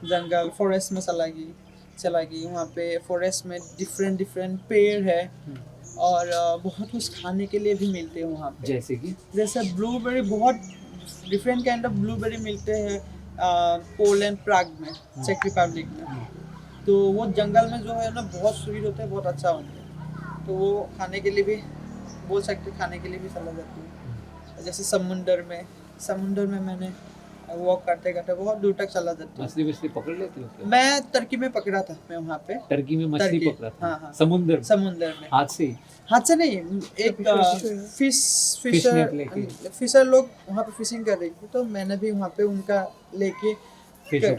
जंगल, फॉरेस्ट में चला गई। वहाँ पे फॉरेस्ट में डिफरेंट पेड़ है, और बहुत कुछ खाने के लिए भी मिलते हैं वहाँ पे। जैसे ब्लूबेरी, बहुत डिफरेंट काइंड ऑफ ब्लूबेरी मिलते हैं पोलैंड, प्राग में, चेक रिपब्लिक में। तो वो जंगल में जो है ना, बहुत स्वीट होते हैं, बहुत अच्छा होते हैं। तो वो खाने के लिए भी बोल सकते, खाने के लिए भी चला जाती हूँ। जैसे समुंदर में मैंने वॉक करते करते बहुत दूर तक चला जाती हूँ। मछली पकड़ लेते हो क्या? मैं टर्की में पकड़ा था, मैं वहाँ पे टर्की में मछली पकड़ा था। हाँ। समुंदर में हाथ से नहीं, एक फिशर लोग वहाँ पे फिशिंग कर रही थी, तो मैंने भी वहाँ पे उनका लेके फिशिंग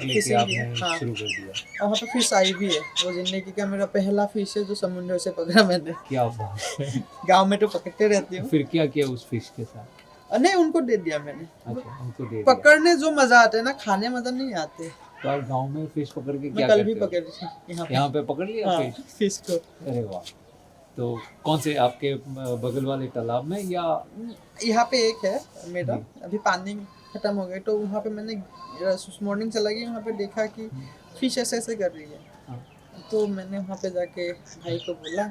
शुरू कर दिया। वहाँ पे फिश आई भी है। वो जिंदगी का मेरा पहला फिश है जो समुद्र से पकड़ा मैंने। क्या बात है। गाँव में तो पकड़ते रहती हूँ। फिर क्या किया उस फिश के साथ? नहीं, उनको दे दिया मैंने। अच्छा, उनको दे दिया। पकड़ने जो मजा आते है ना, खाने मजा नहीं आते। तो आप गांव में फिश पकड़ के क्या करते हो? कल भी पकड़ यहाँ पे पकड़ लिया। हाँ, फिश को। अरे वाह। तो कौन से आपके बगल वाले तालाब में या यहाँ पे एक है मेरा, अभी पानी खत्म हो गया, तो वहाँ पे मैंने मॉर्निंग चला गई, वहाँ पे देखा कि फिश ऐसे कर रही है। हाँ। तो मैंने वहाँ पे जाके भाई को बोला,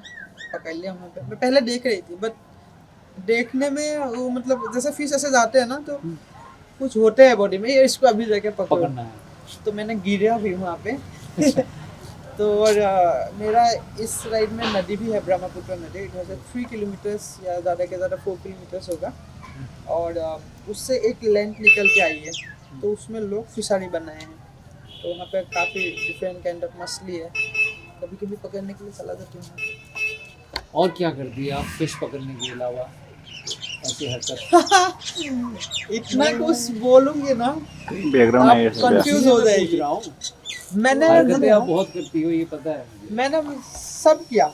पकड़ लिया वहाँ पे। मैं पहले देख रही थी, बट देखने में वो मतलब जैसे फिश ऐसे जाते हैं ना, तो कुछ होते हैं बॉडी में, ये इसको अभी जाके पकड़ना है। तो मैंने गिरा भी वहाँ पे। तो और मेरा इस राइड में नदी भी है, ब्रह्मपुत्र नदी। इधर से 3 किलोमीटर्स या ज़्यादा के ज़्यादा 4 किलोमीटर्स होगा, और उससे एक लेंथ निकल के आई है, तो उसमें लोग फिशरी बनाए हैं। तो वहाँ पे काफ़ी डिफरेंट काइंड ऑफ मछली है, कभी कभी पकड़ने के लिए चला जाती हूँ। और क्या करती है आप फिश पकड़ने के अलावा? ऐसी हरकत इतना कुछ बोलूंगी ना, बैकग्राउंड कंफ्यूज हो जाएगी। मैंने आप बहुत करती हो, ये पता है मुझे। मैंने सब किया,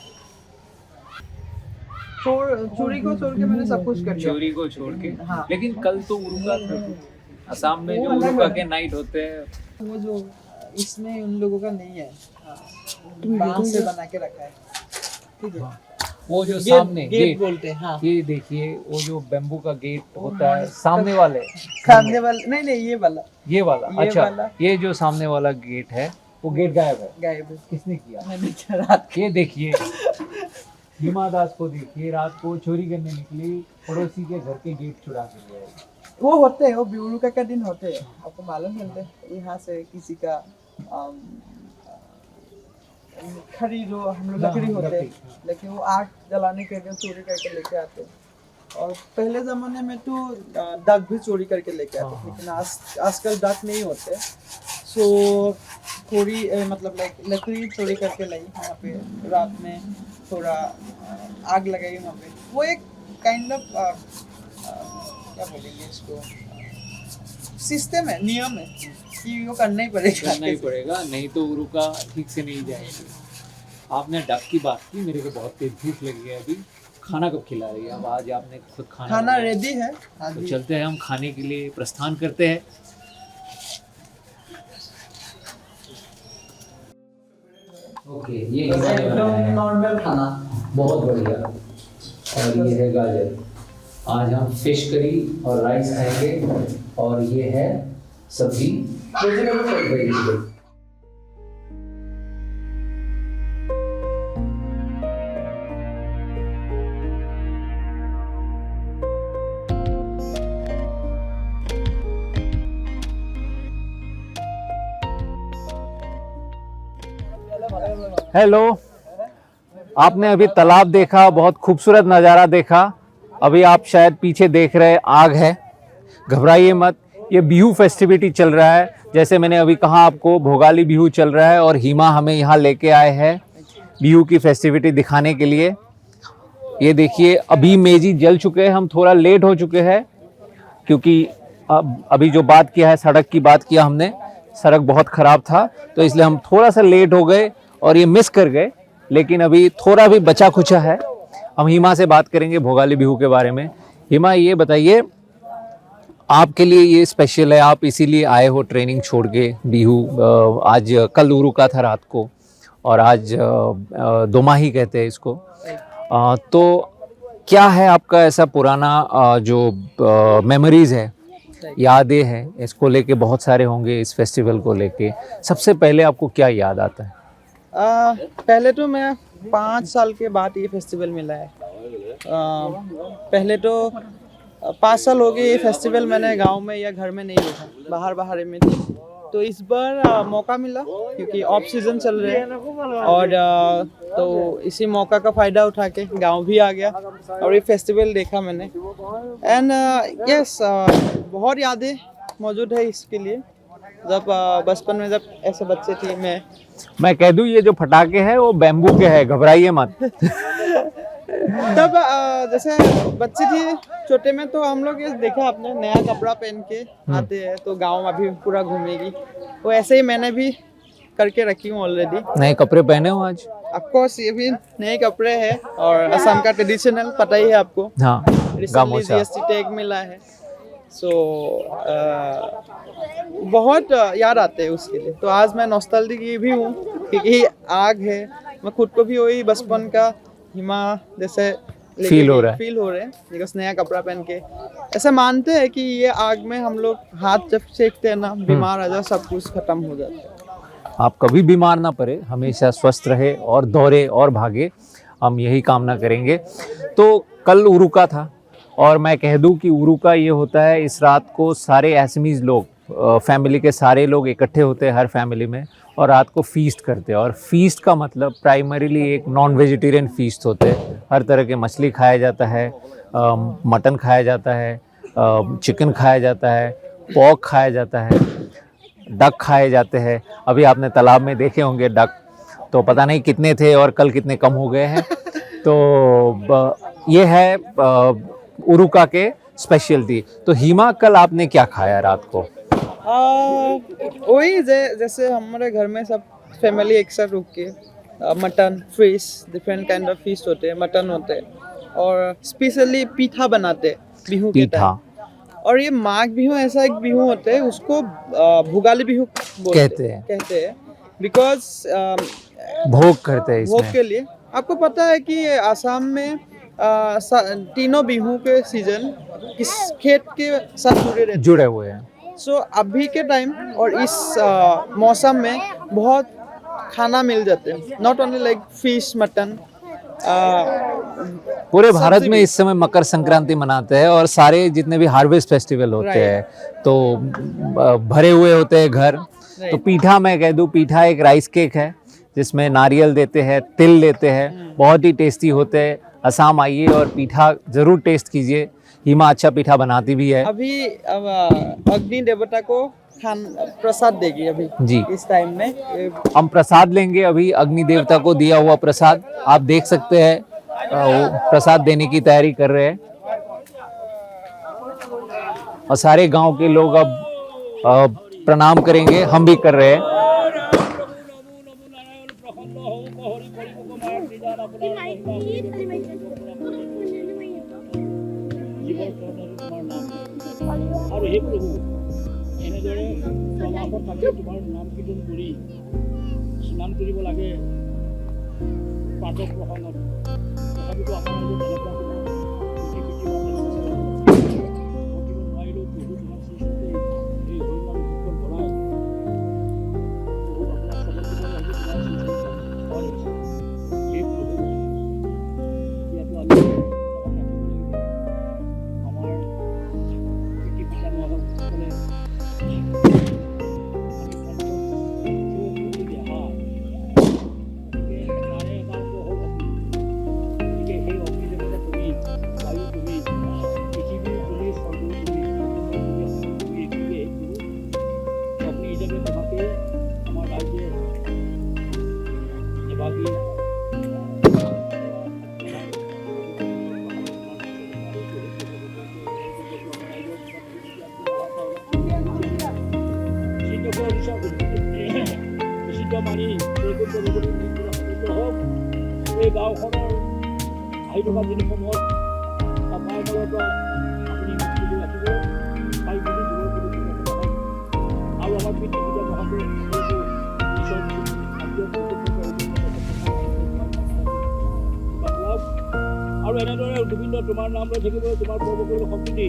चोरी को छोड़ के मैंने सब कुछ कर दिया। चोरी को छोड़ के। हाँ। लेकिन कल तो उरुका था, असम में जो उरुका के नाइट होते हैं, वो जो इसमें उन लोगों का नहीं है, बांस से बना के रखा है, ठीक है। वो जो सामने गेट बोलते हैं। हाँ, ये देखिए, वो जो बेम्बू का गेट होता है, सामने वाले नहीं, ये वाला ये अच्छा वाला। ये जो सामने वाला गेट है, वो गेट गायब है। किसने किया? मैंने रात ये देखिए, हिमा दास को देखिए, रात को चोरी करने निकली, पड़ोसी के घर के गेट चुरा के ले आई। वो होते हैं, वो ब्यूरुका का दिन होते हैं, आपको मालूम है। यहाँ से किसी का खड़ी जो हम लोग लकड़ी होते हैं, लेकिन वो आग जलाने के लिए चोरी करके लेके आते हैं। और पहले ज़माने में तो डक भी चोरी करके लेके आते, लेकिन आजकल डक नहीं होते। सो थोड़ी मतलब लाइक लकड़ी चोरी करके लाई, वहाँ पे रात में थोड़ा आग लगाई वहाँ पे। वो एक काइंड ऑफ क्या बोलेंगे इसको, सिस्टम है, नियम है कि वो करना ही पड़ेगा, नहीं तो उरुका ठीक से नहीं जाएगी। आपने डक की बात की, मेरे को बहुत तेज भूख लगी है। अभी खाना कब खिला रही है? अब आज आपने खुद खाना रेडी है, तो चलते हैं, हम खाने के लिए प्रस्थान करते हैं। ओके, ये नॉर्मल खाना, बहुत बढ़िया। और ये है गाजर। आज हम फिश करी और राइस खाएंगे, और ये है सब्जी वेजिटेबल। हेलो, आपने अभी तालाब देखा, बहुत खूबसूरत नज़ारा देखा। अभी आप शायद पीछे देख रहे आग है। घबराइए मत, ये बिहू फेस्टिविटी चल रहा है। जैसे मैंने अभी कहा आपको, भोगाली बिहू चल रहा है और हिमा हमें यहाँ लेके आए हैं बिहू की फेस्टिविटी दिखाने के लिए। ये देखिए अभी मेजी जल चुके हैं, हम थोड़ा लेट हो चुके हैं क्योंकि अभी जो बात किया है, सड़क की बात किया हमने, सड़क बहुत ख़राब था तो इसलिए हम थोड़ा सा लेट हो गए और ये मिस कर गए। लेकिन अभी थोड़ा भी बचा खुचा है। हम हिमा से बात करेंगे भोगाली बिहू के बारे में। हिमा, ये बताइए, आपके लिए ये स्पेशल है, आप इसीलिए आए हो ट्रेनिंग छोड़ के बिहू। आज कल उरुका था रात को और आज दोमाही कहते हैं इसको। तो क्या है आपका ऐसा पुराना जो मेमोरीज है, यादें हैं, इसको लेके बहुत सारे होंगे, इस फेस्टिवल को लेके। सबसे पहले आपको क्या याद आता है? पहले तो मैं 5 साल के बाद ये फेस्टिवल मिला है। पहले तो 5 साल हो गए ये फेस्टिवल मैंने गांव में या घर में नहीं देखा, बाहर में थी। तो इस बार मौका मिला क्योंकि ऑफ सीजन चल रहे हैं और तो इसी मौका का फ़ायदा उठा के गांव भी आ गया और ये फेस्टिवल देखा मैंने। एंड यस, बहुत यादें मौजूद है इसके लिए। जब बचपन में जब ऐसे बच्चे थे, मैं कह दूं ये जो पटाखे हैं वो बैम्बू के हैं, घबराइए मत। तब जैसे बच्चे थे छोटे में तो हम लोग ये देखा आपने, नया कपड़ा पहन के आते हैं तो गांव अभी पूरा घूमेगी, वो ऐसे ही मैंने भी करके रखी हूँ ऑलरेडी। नए कपड़े पहने हो आज? ऑफकोर्स ये भी नए कपड़े हैं और असम का ट्रेडिशनल पता ही है आपको। हाँ, रिसेंटली जीएसटी टैग मिला है। सो बहुत याद आते हैं उसके लिए। तो आज मैं नॉस्टैल्जिक भी हूँ क्योंकि आग है, मैं खुद को भी वही बचपन का हिमा जैसे फील हो रहा है बिकॉज नया कपड़ा पहन के। ऐसा मानते हैं कि ये आग में हम लोग हाथ जब सेकते हैं ना, बीमार आ जाए, सब कुछ खत्म हो जाता है। आप कभी बीमार ना पड़े, हमेशा स्वस्थ रहे और दौड़े और भागे, हम यही कामना करेंगे। तो कल उरुका था और मैं कह दूं कि उरुका ये होता है, इस रात को सारे असमीज लोग, फैमिली के सारे लोग इकट्ठे होते हैं हर फैमिली में और रात को फीस्ट करते हैं। और फीस्ट का मतलब प्राइमरीली एक नॉन वेजिटेरियन फीस्ट होते हैं। हर तरह के मछली खाया जाता है, मटन खाया जाता है, चिकन खाया जाता है, पोर्क खाया जाता है, डक खाए जाते हैं। अभी आपने तालाब में देखे होंगे डक, तो पता नहीं कितने थे और कल कितने कम हो गए हैं। तो ये है उरुका के स्पेशलिटी। तो हिमा, कल आपने क्या खाया रात को? वही जैसे हमारे घर में सब फैमिली एक साथ रुक के mutton, fish, different kind of fish होते हैं, मटन होते हैं और स्पेशली पीठा बनाते हैं बिहू के टाइम। और ये माघ बिहू ऐसा एक बिहू होता है, उसको भोगाली बिहू कहते हैं बिकॉज भोग करते हैं इसमें। भोग के लिए। आपको पता है कि आसाम में तीनों बिहू के सीजन किस खेत के साथ जुड़े हुए हैं। सो अभी के टाइम और इस मौसम में बहुत खाना मिल जाते हैं, not only like fish, mutton. पूरे भारत में इस समय मकर संक्रांति मनाते हैं और सारे जितने भी हार्वेस्ट फेस्टिवल होते हैं तो भरे हुए होते हैं घर। तो पीठा, मैं कह दूं, पीठा एक राइस केक है जिसमें नारियल देते हैं, तिल देते हैं, बहुत ही टेस्टी होते हैं। असम आइए और पीठा जरूर टेस्ट कीजिए। हिमा अच्छा पीठा बनाती भी है। अभी अग्नि देवता को प्रसाद देगी अभी जी इस टाइम में। हम प्रसाद लेंगे अभी, अग्नि देवता को दिया हुआ प्रसाद आप देख सकते हैं। वो प्रसाद देने की तैयारी कर रहे हैं और सारे गांव के लोग अब प्रणाम करेंगे, हम भी कर रहे हैं। আৰু হে প্ৰভু, এনেদৰে সমাজত থাকি তোমাৰ নাম কীৰ্তন কৰি স্নান কৰিব লাগে প্ৰাতঃ প্ৰসংগত। তথাপিতো আমাৰ তেনেকুৱা নোৱাৰিলেও প্ৰভু তোমাৰ শ্ৰীচতে এই হৰিনাম কীৰ্তন কৰাই প্ৰভু আপোনাৰ চবত হে প্ৰভু, এতিয়াতো আমি এই গাঁওখনৰ আহি থকা দিনসমূহত অপায়মূলৰ পৰা আপুনি মুক্তি ৰাখিব পাই বুলি আৰু আমাৰ পিতৃ পিতামহতে আৰু এনেদৰে গোবিন্দ তোমাৰ নাম লৈ থাকিব, তোমাৰ পৰ্ব কৰিব শক্তি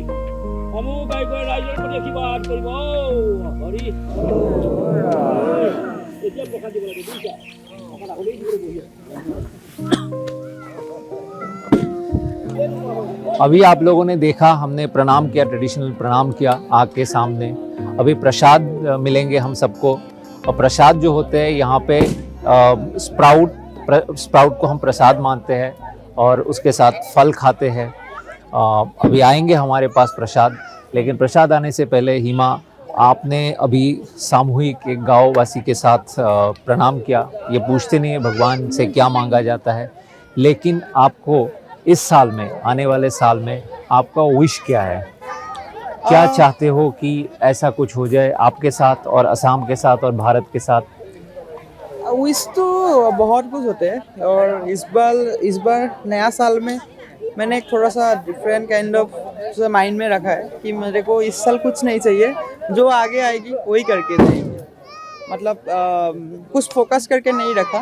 সমূহ গাই গৈ ৰাইজৰ প্ৰতি আশীৰ্বাদ কৰিব। হৰি এতিয়া প্ৰসাদ দিব লাগে বুজিছা, প্ৰসাদ আগতেই দিব বহিয়া। अभी आप लोगों ने देखा, हमने प्रणाम किया, ट्रेडिशनल प्रणाम किया आग के सामने। अभी प्रसाद मिलेंगे हम सबको, और प्रसाद जो होते हैं यहाँ पे स्प्राउट को हम प्रसाद मानते हैं और उसके साथ फल खाते हैं। अभी आएंगे हमारे पास प्रसाद, लेकिन प्रसाद आने से पहले हिमा, आपने अभी सामूहिक एक गाँव वासी के साथ प्रणाम किया। ये पूछते नहीं है भगवान से क्या मांगा जाता है, लेकिन आपको इस साल में, आने वाले साल में आपका विश क्या है? क्या चाहते हो कि ऐसा कुछ हो जाए आपके साथ और असम के साथ और भारत के साथ? विश तो बहुत कुछ होते हैं, और इस बार नया साल में मैंने एक थोड़ा सा डिफरेंट काइंड ऑफ माइंड में रखा है कि मेरे को इस साल कुछ नहीं चाहिए, जो आगे आएगी वही करके जाएंगे। मतलब कुछ फोकस करके नहीं रखा,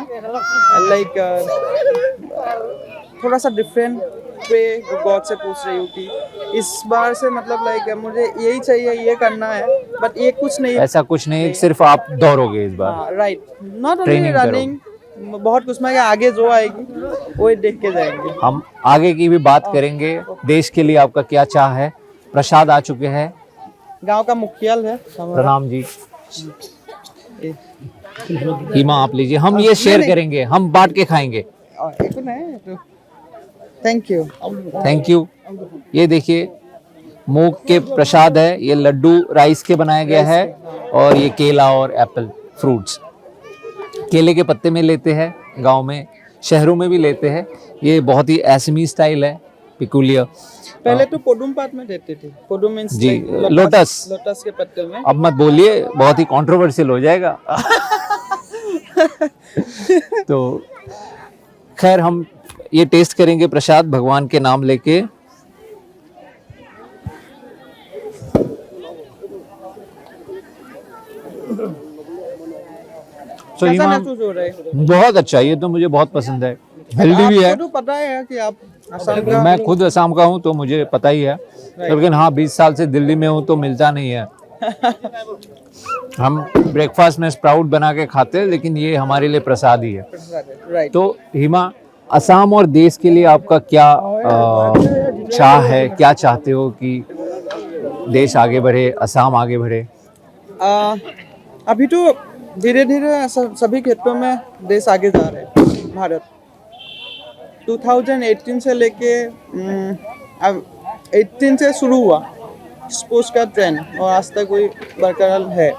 लाइक थोड़ा सा डिफरेंट पे गॉड से पूछ रही हूँ कि इस बार से मतलब लाइक मुझे यही चाहिए, ये करना है, बट ये कुछ नहीं, ऐसा कुछ नहीं, सिर्फ आप दौड़ोगे इस बार। Right, not only Training running, बहुत कुछ मैं आगे जो आएगी वही देख के जाएंगे। हम आगे की भी बात करेंगे। देश के लिए आपका क्या चाह है? प्रसाद आ चुके हैं, गांव का मुखियाल है हमारा। प्रणाम जी। हिमा आप लीजिए, हम ये शेयर करेंगे, हम बांट के खाएंगे। Thank you. Thank you. ये देखिए मूंग के प्रसाद है, ये लड्डू राइस के बनाया गया है, और ये केला और एप्पल फ्रूट्स केले के पत्ते में लेते हैं, गांव में शहरों में भी लेते हैं। ये बहुत ही असमी स्टाइल है, पिकुलियर। पहले तो पोडुम पात में देते थे, पोडुम मींस जी, लोटस के पत्ते में। अब मत बोलिए, बहुत ही कंट्रोवर्शियल हो जाएगा। तो खैर हम ये टेस्ट करेंगे प्रसाद भगवान के नाम लेके। तो कैसा इमाम, महसूस हो रहा है? बहुत अच्छा, ये तो मुझे बहुत पसंद है, हेल्दी भी है। आपको तो पता है कि आप असम का, मैं खुद असम का हूँ तो मुझे पता ही है, लेकिन हाँ 20 साल से दिल्ली में हूँ तो मिलता नहीं है। हम ब्रेकफास्ट में स्प्राउट बना के खाते हैं, लेकिन ये हमारे लिए प्रसाद ही है। राइट। तो हिमा, असम और देश के लिए आपका क्या चाह है? क्या चाहते हो कि देश आगे बढ़े, असम आगे बढ़े? अभी तो धीरे धीरे सभी क्षेत्रों में देश आगे जा रहे हैं। भारत 2018 से लेके अब 18 से शुरू हुआ स्पोर्ट्स का ट्रेंड, और आज तक कोई बरकरार है।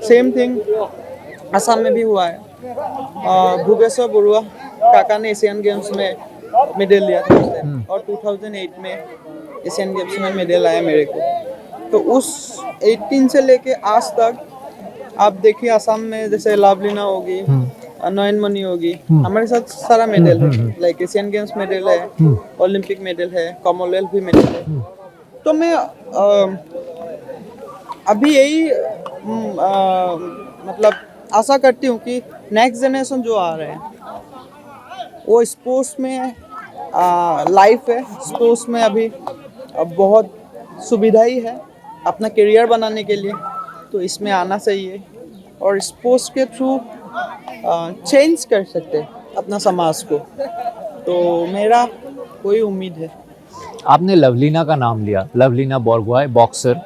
सेम थिंग असम में भी हुआ है। भुवनेश्वर बरुआ काका ने एशियन गेम्स में मेडल लिया था, और 2008 में एशियन गेम्स में मेडल आया मेरे को। तो उस 18 से लेके आज तक आप देखिए, असम में जैसे लावलीना होगी, नयनमणि होगी, हमारे साथ सारा मेडल है। लाइक एशियन गेम्स मेडल है, ओलंपिक मेडल है, कॉमनवेल्थ भी मेडल है। तो मैं अभी यही मतलब आशा करती हूँ कि नेक्स्ट जनरेशन जो आ रहे हैं वो स्पोर्ट्स में लाइफ है। स्पोर्ट्स में अभी बहुत सुविधा ही है अपना करियर बनाने के लिए, तो इसमें आना चाहिए, और स्पोर्ट्स के थ्रू चेंज कर सकते हैं अपना समाज को। तो मेरा कोई उम्मीद है। आपने लवलीना का नाम लिया, लवलीना बोरगोहाई बॉक्सर।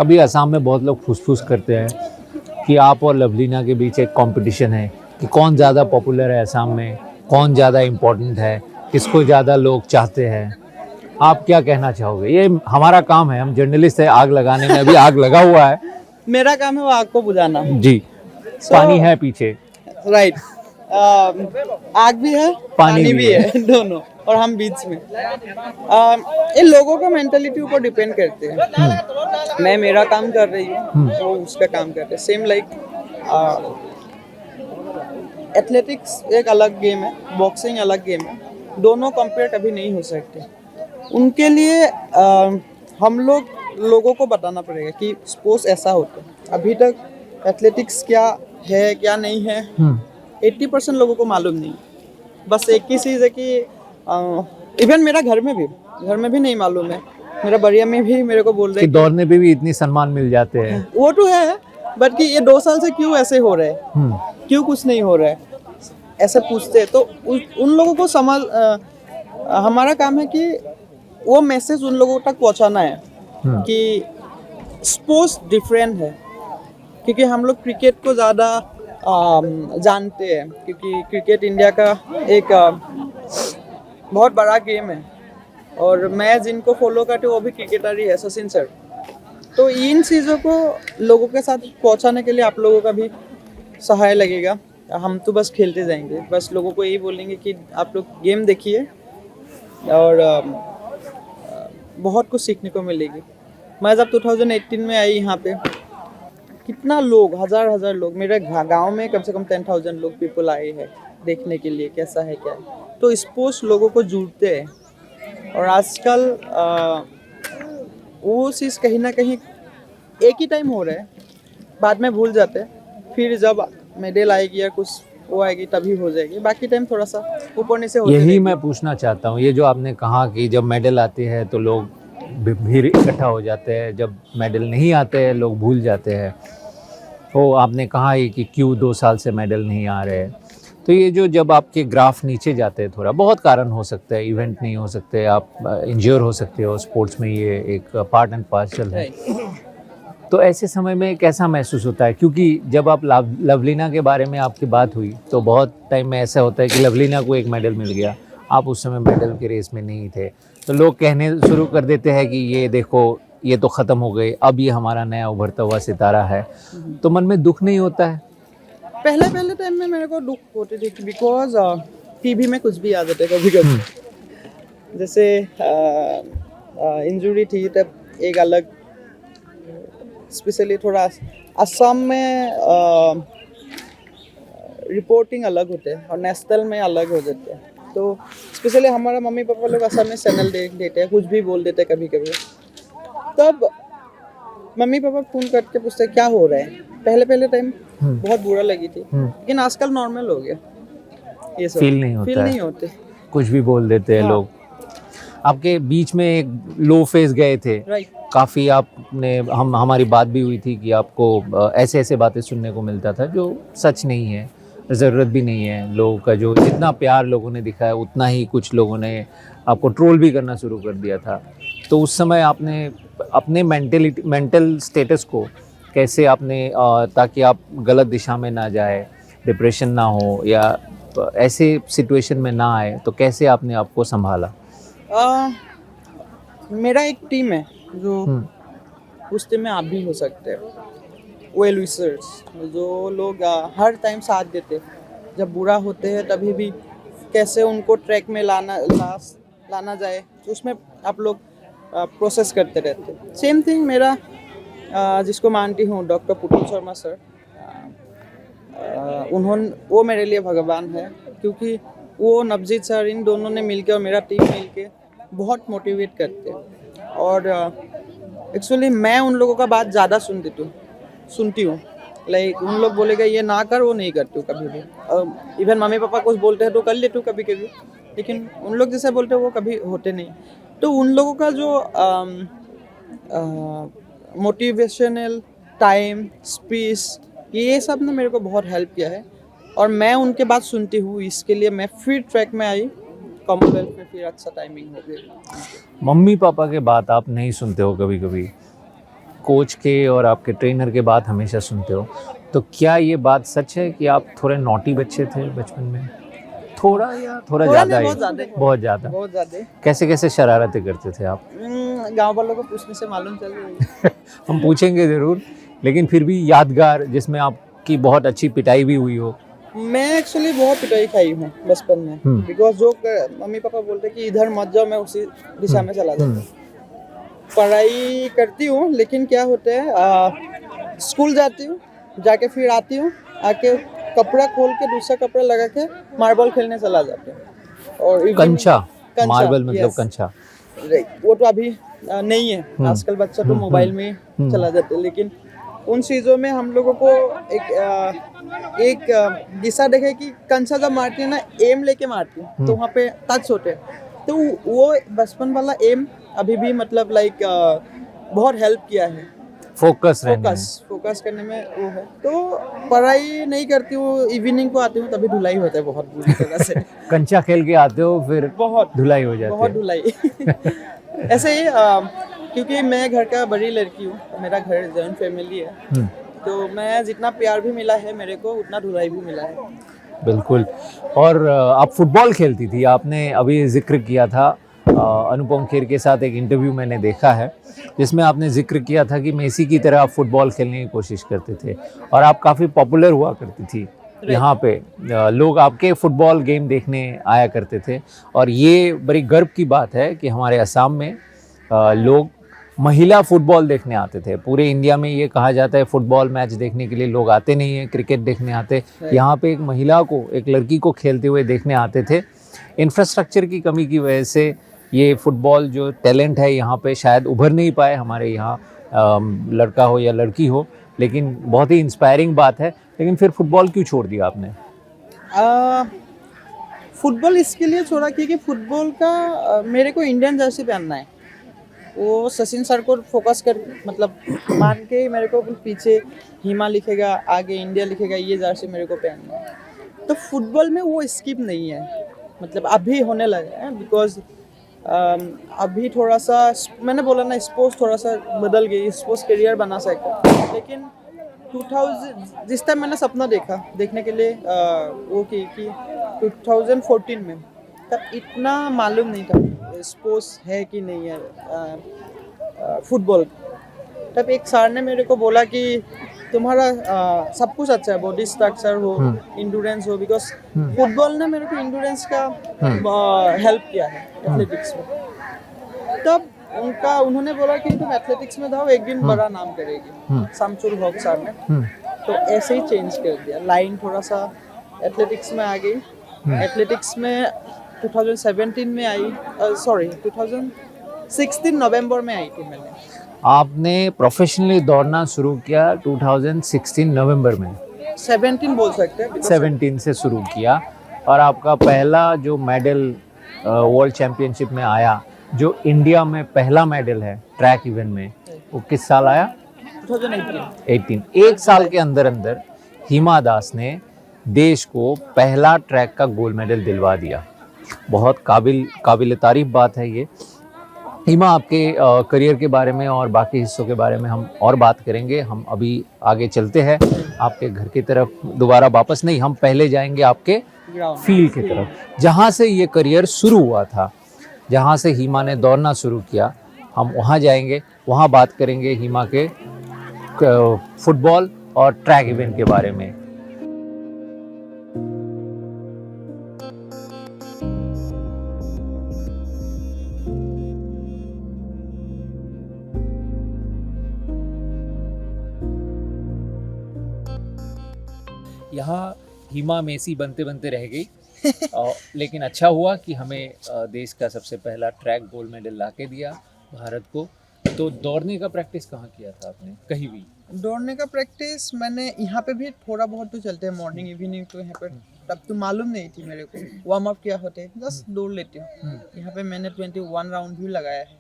अभी असम में बहुत लोग फुसफुस करते हैं कि आप और लवलीना के बीच एक कंपटीशन है कि कौन ज़्यादा पॉपुलर है असम में, कौन ज़्यादा इम्पोर्टेंट है, किसको ज़्यादा लोग चाहते हैं। आप क्या कहना चाहोगे? ये हमारा काम है, हम जर्नलिस्ट है, आग लगाने में अभी आग लगा हुआ है। मेरा काम है वो आग को बुझाना। जी, पानी है पीछे। राइट, आग भी है, पानी भी है, दोनों, और हम बीच में। इन लोगों का मेंटालिटी ऊपर डिपेंड करते हैं। मैं मेरा काम कर रही हूँ, वो उसका काम करते हैं। सेम लाइक एथलेटिक्स एक अलग गेम है, बॉक्सिंग अलग गेम है, दोनों कंपेयर कभी नहीं हो सकते। उनके लिए हम लोगों को बताना पड़ेगा कि स्पोर्ट्स ऐसा होता है। अभी तक एथलेटिक्स क्या है क्या नहीं है 80% लोगों को मालूम नहीं। बस एक ही चीज़ है कि इवन मेरा घर में भी नहीं मालूम है। मेरा बरिया में भी मेरे को बोल रहे कि हैं दौड़ने पे भी इतनी सम्मान मिल जाते हैं। वो तो है, बट कि ये 2 साल से क्यों ऐसे हो रहा है, क्यों कुछ नहीं हो रहा है, ऐसे पूछते हैं। तो उन लोगों को हमारा काम है कि वो मैसेज उन लोगों तक पहुंचाना है कि स्पोर्ट्स डिफरेंट है। क्योंकि हम लोग क्रिकेट को ज़्यादा जानते हैं, क्योंकि क्रिकेट इंडिया का एक बहुत बड़ा गेम है और मैं जिनको फॉलो करती हूँ वो भी क्रिकेटर ही है, सचिन सर। तो इन चीज़ों को लोगों के साथ पहुंचाने के लिए आप लोगों का भी सहाय लगेगा। हम तो बस खेलते जाएंगे, बस लोगों को यही बोलेंगे कि आप लोग गेम देखिए और बहुत कुछ सीखने को मिलेगी। मैं जब 2018 में आई यहाँ पे, कितना लोग, हजार लोग, मेरे गांव में कम से कम 10,000 लोग पीपल आए हैं देखने के लिए कैसा है क्या है। तो स्पोर्ट्स लोगों को जुड़ते हैं और आजकल वो चीज़ कहीं ना कहीं एक ही टाइम हो रहा है, बाद में भूल जाते हैं। फिर जब मेडल आएगी या कुछ वो आएगी तभी हो जाएगी, बाकी टाइम थोड़ा सा ऊपर नीचे होते यही रहेगी। मैं पूछना चाहता हूँ, ये जो आपने कहा कि जब मेडल आते हैं तो लोग भीड़ इकट्ठा हो जाते हैं, जब मेडल नहीं आते हैं लोग भूल जाते हैं। वो आपने कहा ही कि क्यों 2 साल से मेडल नहीं आ रहे हैं। तो ये जो जब आपके ग्राफ नीचे जाते हैं, थोड़ा बहुत कारण हो सकता है, इवेंट नहीं हो सकते, आप इंज्योर हो सकते हो, स्पोर्ट्स में ये एक पार्ट एंड पार्सल है। तो ऐसे समय में कैसा महसूस होता है? क्योंकि जब आप लवलीना के बारे में आपकी बात हुई तो बहुत टाइम में ऐसा होता है कि लवलीना को एक मेडल मिल गया, आप उस समय मेडल के रेस में नहीं थे, तो लोग कहने शुरू कर देते हैं कि ये देखो ये तो ख़त्म हो गई, अब ये हमारा नया उभरता हुआ सितारा है। तो मन में दुख नहीं होता है? पहले टाइम में मेरे को दुख होती थी, बिकॉज टीवी में कुछ भी आ जाते कभी कभी। जैसे इंजरी थी तब एक अलग, स्पेशली थोड़ा असम में रिपोर्टिंग अलग होते हैं और नेशनल में अलग हो जाते हैं। तो स्पेशली हमारा मम्मी पापा लोग असम में चैनल देख लेते हैं, कुछ भी बोल देते हैं कभी कभी। तब मम्मी पापा फ़ोन करके पूछते क्या हो रहा है। पहले टाइम बहुत बुरा लगी थी, लेकिन आजकल नॉर्मल हो गया ये सब। फील नहीं होता फील है। नहीं होते। कुछ भी बोल देते हैं हाँ। लोग। आपके बीच में एक लो फेज गए थे, राइट। काफ़ी आपने हमारी बात भी हुई थी कि आपको ऐसे ऐसे बातें सुनने को मिलता था जो सच नहीं है, ज़रूरत भी नहीं है। लोगों का जो जितना प्यार लोगों ने दिखाया उतना ही कुछ लोगों ने आपको ट्रोल भी करना शुरू कर दिया था। तो उस समय आपने अपने मेंटल स्टेटस को कैसे आपने ताकि आप गलत दिशा में ना जाए, डिप्रेशन ना हो या ऐसे सिचुएशन में ना आए, तो कैसे आपने आपको संभाला? मेरा एक टीम है जो उस टीम में आप भी हो सकते हैं, वेल विशर्स, जो लोग हर टाइम साथ देते, जब बुरा होते हैं तभी भी कैसे उनको ट्रैक में लाना जाए, तो उसमें आप लोग प्रोसेस करते रहते। सेम थिंग मेरा जिसको मानती हूँ डॉक्टर पुतुल शर्मा सर, वो मेरे लिए भगवान है, क्योंकि वो नवजीत सर, इन दोनों ने मिलके और मेरा टीम मिलके बहुत मोटिवेट करते हैं। और एक्चुअली मैं उन लोगों का बात ज़्यादा सुनती हूँ। लाइक उन लोग बोलेगा ये ना कर, वो नहीं करती हूँ कभी भी। इवन मम्मी पापा कुछ बोलते हैं तो कर लेती हूँ कभी कभी, लेकिन उन लोग जैसे बोलते हैं वो कभी होते नहीं। तो उन लोगों का जो मोटिवेशनल टाइम, स्पीच, ये सब ने मेरे को बहुत हेल्प किया है और मैं उनके बात सुनती हूँ। इसके लिए मैं फिर ट्रैक में आई, कॉमनवेल्थ में फिर अच्छा टाइमिंग हो गया। मम्मी पापा के बात आप नहीं सुनते हो कभी कभी, कोच के और आपके ट्रेनर के बात हमेशा सुनते हो, तो क्या ये बात सच है कि आप थोड़े नॉटी बच्चे थे बचपन में? थोड़ा या थोड़ा ज़्यादा ही? बहुत ज़्यादा। कैसे कैसे शरारतें करते थे आप? गांव वालों को पूछने से मालूम चल जाएगा। हम पूछेंगे ज़रूर, लेकिन फिर भी यादगार जिसमें आपकी बहुत अच्छी पिटाई भी हुई हो। मैं एक्चुअली बहुत पिटाई खाई हूँ बचपन में, बिकॉज जो मम्मी पापा बोलते कि इधर मत जाओ, मैं उसी दिशा में चला जाता। पढ़ाई करती हूँ, लेकिन क्या होता है स्कूल जाती हूँ, जाके फिर आती हूँ, आके कपड़ा खोल के दूसरा कपड़ा लगा के मार्बल खेलने चला जाते हैं। और कंचा, कंचा, मार्बल मतलब yes. कंचा। वो तो अभी नहीं है, आजकल बच्चा तो मोबाइल में चला जाते हैं, लेकिन उन चीज़ों में हम लोगों को एक दिशा देखे कि कंचा जब मारती है ना, एम लेके मारती है तो वहाँ पे टच होते हैं, तो वो बचपन वाला एम अभी भी मतलब लाइक बहुत हेल्प किया है फोकस करने में। वो है तो पढ़ाई नहीं करती हूँ, इवनिंग को आती हूँ तभी धुलाई होता है बहुत बुरी तरह से। कंचा खेल के आते हो फिर बहुत धुलाई हो जाती बहुत है। धुलाई ऐसे ही क्योंकि मैं घर का बड़ी लड़की हूँ, मेरा घर जॉइंट फैमिली है, तो मैं जितना प्यार भी मिला है मेरे को उतना धुलाई भी मिला है। बिल्कुल। और आप फुटबॉल खेलती थी, आपने अभी जिक्र किया था, अनुपम खेर के साथ एक इंटरव्यू मैंने देखा है जिसमें आपने जिक्र किया था कि मेसी की तरह आप फुटबॉल खेलने की कोशिश करते थे और आप काफ़ी पॉपुलर हुआ करती थी यहाँ पे। लोग आपके फुटबॉल गेम देखने आया करते थे और ये बड़ी गर्व की बात है कि हमारे असम में लोग महिला फुटबॉल देखने आते थे। पूरे इंडिया में ये कहा जाता है फुटबॉल मैच देखने के लिए लोग आते नहीं हैं, क्रिकेट देखने आते, यहाँ पे एक महिला को, एक लड़की को खेलते हुए देखने आते थे। इंफ्रास्ट्रक्चर की कमी की वजह से ये फुटबॉल जो टैलेंट है यहाँ पे शायद उभर नहीं पाए हमारे यहाँ, लड़का हो या लड़की हो, लेकिन बहुत ही इंस्पायरिंग बात है। लेकिन फिर फुटबॉल क्यों छोड़ दिया आपने? फुटबॉल इसके लिए छोड़ा क्योंकि फुटबॉल का मेरे को इंडियन जर्सी पहनना है, वो सचिन सर को फोकस कर मतलब मान के मेरे को पीछे हिमा लिखेगा, आगे इंडिया लिखेगा, ये जर्सी मेरे को पहनना है। तो फुटबॉल में वो स्किप नहीं है, मतलब अभी होने लगा है, बिकॉज अभी थोड़ा सा मैंने बोला ना स्पोर्ट्स थोड़ा सा बदल गई, स्पोर्ट्स करियर बना सकता, लेकिन 2000 जिस टाइम मैंने सपना देखने के लिए वो कि 2014 में, तब इतना मालूम नहीं था स्पोर्ट्स है कि नहीं है फुटबॉल। तब एक सर ने मेरे को बोला कि तुम्हारा सब कुछ अच्छा है, बॉडी स्ट्रक्चर हो, इंड्योरेंस हो, बिकॉज फुटबॉल ने मेरे को इंड्योरेंस का हेल्प किया है एथलेटिक्स में। तब उन्होंने बोला कि तुम एथलेटिक्स में जाओ, एक दिन बड़ा नाम करेगी, शामचूर हॉक सर ने। तो ऐसे ही चेंज कर दिया, लाइन थोड़ा सा एथलेटिक्स में आ गई। एथलेटिक्स में 2017 में आई, 2016 नवंबर में आई थी मैंने। आपने प्रोफेशनली दौड़ना शुरू किया 2016 नवंबर में, 17 बोल सकते हैं, 17 से शुरू किया, और आपका पहला जो मेडल वर्ल्ड चैंपियनशिप में आया, जो इंडिया में पहला मेडल है ट्रैक इवेंट में, वो किस साल आया? 2018। एक साल के अंदर अंदर हिमा दास ने देश को पहला ट्रैक का गोल्ड मेडल दिलवा दिया। बहुत काबिल तारीफ बात है ये। हिमा, आपके करियर के बारे में और बाकी हिस्सों के बारे में हम और बात करेंगे। हम अभी आगे चलते हैं आपके घर की तरफ, दोबारा वापस नहीं, हम पहले जाएंगे आपके फील्ड की तरफ, जहाँ से ये करियर शुरू हुआ था, जहाँ से हिमा ने दौड़ना शुरू किया। हम वहाँ जाएंगे, वहाँ बात करेंगे हिमा के फुटबॉल और ट्रैक इवेंट के बारे में। यहाँ हिमा मेसी बनते बनते रह गई लेकिन अच्छा हुआ कि हमें देश का सबसे पहला ट्रैक गोल्ड मेडल ला के दिया भारत को। तो दौड़ने का प्रैक्टिस कहाँ किया था आपने? कहीं भी? दौड़ने का प्रैक्टिस मैंने यहाँ पे भी थोड़ा बहुत तो चलते हैं, मॉर्निंग इवनिंग तो यहाँ पर, तब तो मालूम नहीं थी मेरे को वार्म अप क्या होते, जस्ट दौड़ लेती हूँ। यहाँ पे मैंने 21 राउंड भी लगाया है,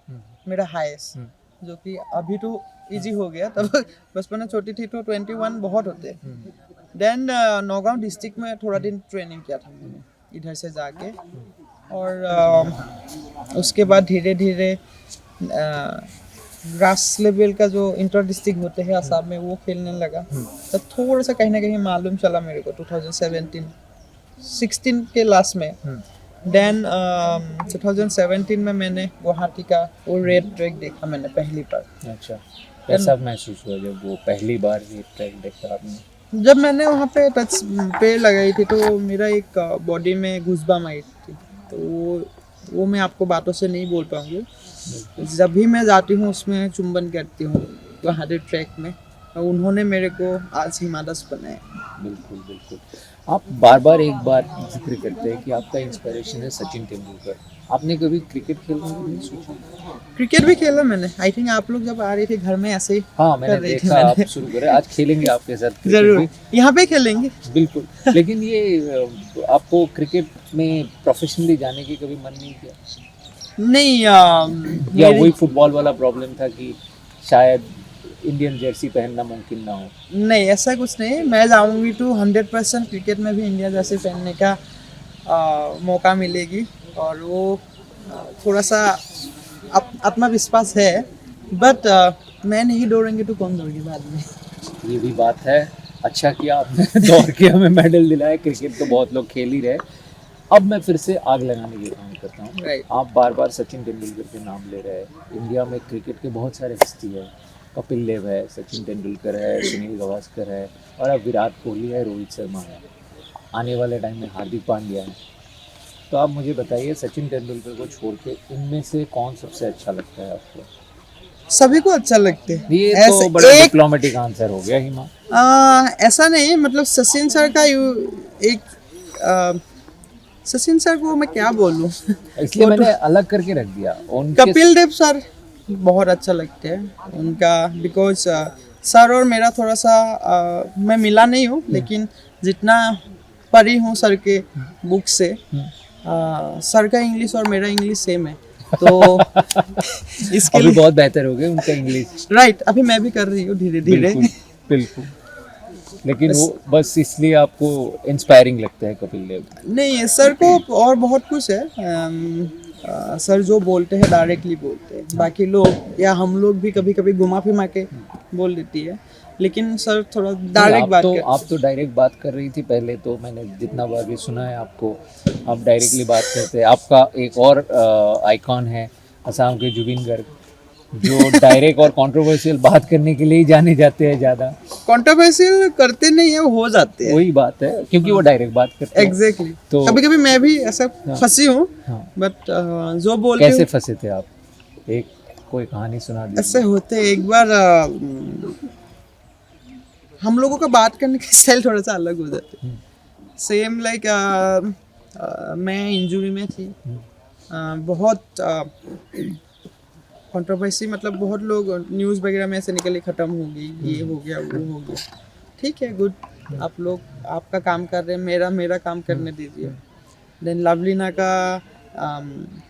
मेरा हाईएस्ट, जो कि अभी तो इजी हो गया, तब बचपन में छोटी थी तो 21 बहुत होते। देन नौगांव डिस्ट्रिक्ट में थोड़ा दिन ट्रेनिंग किया था मैंने इधर से जाके, और उसके बाद धीरे धीरे ग्रास लेवल का जो इंटर डिस्ट्रिक्ट होते हैं असम में, वो खेलने लगा। तब थोड़ा सा कहीं ना कहीं मालूम चला मेरे को 2016 के लास्ट में। देन 2017 में मैंने गुवाहाटी का वो रेड ट्रैक देखा मैंने पहली बार। अच्छा, कैसा महसूस हुआ जब वो पहली बार रेड ट्रैक देखा आपने? जब मैंने वहाँ पे टच पे लगाई थी तो मेरा एक बॉडी में गूज़बम्प आई थी, तो वो मैं आपको बातों से नहीं बोल पाऊँगी। जब भी मैं जाती हूँ उसमें चुंबन करती हूँ गुवाहाटी ट्रैक में, और उन्होंने मेरे को आज हिमा दास बनाया। बिल्कुल बिल्कुल। आप बार बार एक बार जिक्र करते हैं कि आपका इंस्पिरेशन है सचिन तेंदुलकर। आपने कभी क्रिकेट खेलने की नहीं सोचा? क्रिकेट भी खेला मैंने। आई थिंक आप लोग जब आ रहे थे घर में ऐसे ही हाँ, मैंने कर रही थी देखा आप मैंने। शुरू करें। आज खेलेंगे आपके साथ क्रिकेट जरूर भी। यहाँ पे खेलेंगे। बिल्कुल। लेकिन ये आपको क्रिकेट में प्रोफेशनली जाने की कभी मन नहीं किया? नहीं या वही फुटबॉल वाला प्रॉब्लम था कि शायद इंडियन जर्सी पहनना मुमकिन ना हो? नहीं ऐसा कुछ नहीं। मैं जाऊंगी तो 100% क्रिकेट में भी इंडिया जैसे पहनने का मौका मिलेगी। और वो थोड़ा सा आत्मविश्वास है। बट मैं नहीं दौड़ेंगे तो कौन दौड़ेगी बाद में। ये भी बात है। अच्छा किया आपने दौड़ के हमें मेडल दिलाया। क्रिकेट तो बहुत लोग खेल ही रहे। अब मैं फिर से आग लगाने की काम करता हूँ। Right. आप बार बार सचिन तेंदुलकर के नाम ले रहे हैं। इंडिया में क्रिकेट के बहुत सारे हस्ती है। कपिल देव है, सचिन तेंदुलकर है, सुनील गावस्कर है, और अब विराट कोहली है, रोहित शर्मा है, आने वाले टाइम में हार्दिक पांड्या है। तो आप मुझे बताइए सचिन तेंदुलकर को छोड़ के इनमें से कौन सबसे अच्छा लगता है आपको? सभी को अच्छा लगते हैं। ये तो ऐसे बड़ा एक डिप्लोमेटिक आंसर हो गया हिमा। ऐसा नहीं। मतलब सचिन सर का सचिन सर को मैं क्या बोलूं। इसलिए मैंने अलग करके रख दिया उनके। कपिल देव सर बहुत अच्छा लगते हैं उनका। बिकॉज सर और मेरा थोड़ा सा मैं मिला नहीं हूँ, लेकिन जितना पढ़ी हूँ सर के बुक से, सर का इंग्लिश और मेरा इंग्लिश सेम है। तो इसके अभी लिए बहुत बेहतर हो गए उनका इंग्लिश। राइट अभी मैं भी कर रही हूँ धीरे धीरे। बिल्कुल बिल्कुल। लेकिन वो बस इसलिए आपको इंस्पायरिंग लगता है कपिल देव? नहीं सर को और बहुत कुछ है। सर जो बोलते हैं डायरेक्टली बोलते हैं। बाकी लोग या हम लोग भी कभी कभी घुमा फिमा के बोल देती है, लेकिन सर थोड़ा डायरेक्ट बात करते हैं। आप तो डायरेक्ट बात कर रही थी पहले। तो मैंने जितना बार भी सुना है आपको, आप डायरेक्टली बात करते हैं। आपका एक और आइकॉन है असम के जुबिन गर्ग, जो डायरेक्ट और कंट्रोवर्शियल बात करने के लिए ही जाने जाते हैं ज़्यादा। कंट्रोवर्शियल करते नहीं है, हो जाते हैं। वही बात है, क्योंकि वो डायरेक्ट बात करते हैं। एग्जैक्टली। तो कभी कभी मैं भी ऐसा फंसी हूँ। हाँ। बट जो बोलते कैसे हूँ फंसे थे आप? एक कोई कहानी सुना दीजिए। ऐसे होते हैं। एक बार हम लोगों का बात करने का स्टाइल थोड़ा सा अलग हो जाता है। सेम लाइक मैं इंजरी में थी। बहुत कंट्रोवर्सी, मतलब बहुत लोग न्यूज़ वगैरह में ऐसे निकले ख़त्म हो गई, ये हो गया वो हो गया। ठीक है, गुड। आप लोग आपका काम कर रहे हैं, मेरा काम करने दीजिए। देन लवलीना का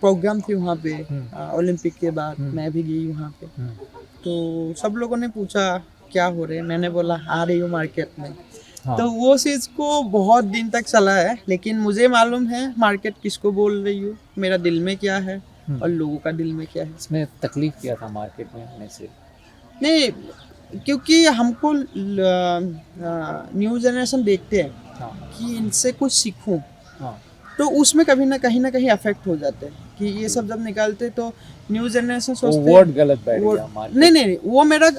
प्रोग्राम थी वहाँ पे ओलंपिक के बाद। मैं भी गई वहाँ पे। तो सब लोगों ने पूछा क्या हो रहे हैं। मैंने बोला आ रही हूँ मार्केट में। हाँ। तो वो चीज़ को बहुत दिन तक चला है, लेकिन मुझे मालूम है मार्केट किसको बोल रही हूँ, मेरा दिल में क्या है और लोगों का दिल में क्या है। इसमें तकलीफ क्या था मार्केट में आने से? नहीं, क्योंकि हमको न्यू जनरेशन देखते हैं हाँ कि इनसे कुछ सीखूं, हाँ तो उसमें कभी ना कहीं अफेक्ट हो जाते हैं कि ये सब जब निकालते तो न्यू जनरेशन वो सोचते हैं वर्ड गलत बैठ वो- गया मार्केट। नहीं, वो मेरा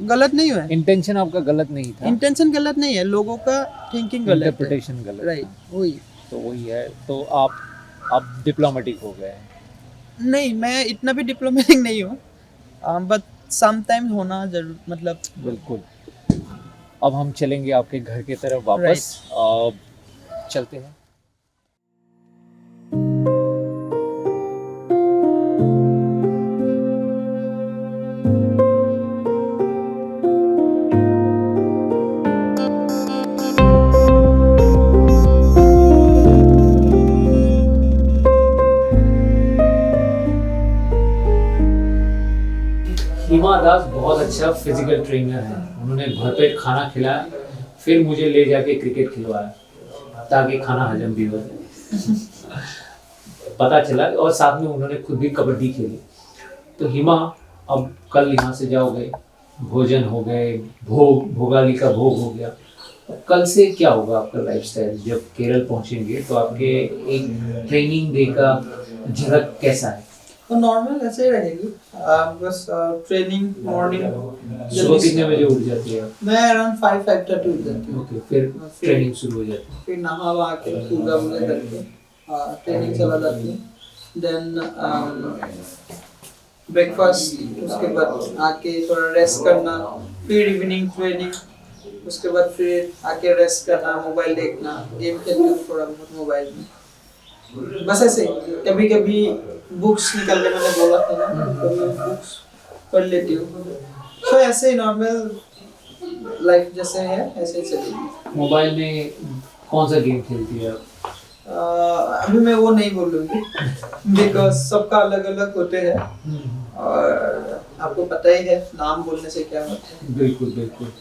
गलत नहीं है। इंटेंशन आपका गलत नहीं था, इंटेंशन गलत नहीं है, लोगों का थिंकिंग गलत है। इंटरप्रिटेशन गलत। राइट, वही। तो वही है। तो आप डिप्लोमेटिक हो गए हैं। नहीं, मैं इतना भी डिप्लोमेटिक नहीं हूँ, बट समटाइम होना जरूर, मतलब बिल्कुल। अब हम चलेंगे आपके घर की तरफ वापस। चलते हैं। हिमा दास बहुत अच्छा फिजिकल ट्रेनर है। उन्होंने भरपेट खाना खिलाया, फिर मुझे ले जाके क्रिकेट खिलवाया ताकि खाना हजम भी हो। पता चला, और साथ में उन्होंने खुद भी कबड्डी खेली। तो हिमा, अब कल यहाँ से जाओगे, भोजन हो गए, भोगाली का भोग हो गया। कल से क्या होगा आपका लाइफस्टाइल? जब केरल पहुंचेंगे तो आपके एक ट्रेनिंग डे का झलक कैसा है? तो नॉर्मल ऐसे ही रहेगी। बस ट्रेनिंग मॉर्निंग सुबह कितने बजे उठ जाती है? मैं अराउंड 5:30 उठ जाती हूँ। ओके, फिर ट्रेनिंग शुरू हो जाती है। फिर नहा वहा के पूजा वूजा करके ट्रेनिंग चला जाती हूँ। देन ब्रेकफास्ट, उसके बाद आके थोड़ा रेस्ट करना, फिर इवनिंग ट्रेनिंग, उसके बाद फिर आके रेस्ट करना, मोबाइल देखना, गेम खेलते हूँ थोड़ा बहुत मोबाइल में, बस ऐसे ही। कभी कभी बुक्स निकाल के, मैंने बोला था ना, कभी बुक्स पढ़ लेती हूँ। तो ऐसे ही नॉर्मल लाइफ जैसे है ऐसे ही चलेगी। मोबाइल में कौन सा गेम खेलती है आप? अभी मैं वो नहीं बोलूँगी बिकॉज सबका अलग अलग होते हैं और आपको पता ही है नाम बोलने से क्या होता है। बिल्कुल बिल्कुल।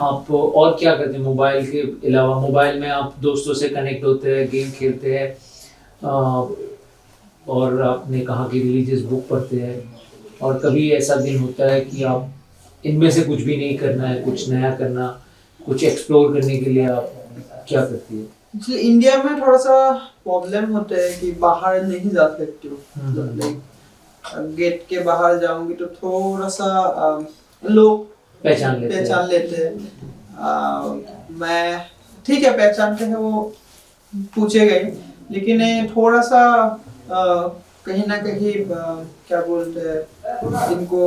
आप और क्या करते हैं मोबाइल के अलावा? मोबाइल में आप दोस्तों से कनेक्ट होते हैं, गेम खेलते हैं, और आपने कहा कि रिलीजियस बुक पढ़ते हैं, और कभी ऐसा दिन होता है कि आप इनमें से कुछ भी नहीं करना है, कुछ नया करना, कुछ एक्सप्लोर करने के लिए आप क्या करती है? एक्चुअली इंडिया में थोड़ा सा प्रॉब्लम होता है कि बाहर नहीं जा सकती हूँ, लाइक गेट के बाहर जाऊंगी तो थोड़ा सा लोग पहचान लेते हैं। मैं ठीक है पहचानते हैं, वो पूछेगा ही, लेकिन ये थोड़ा सा कहीं ना कहीं क्या बोलते हैं, इनको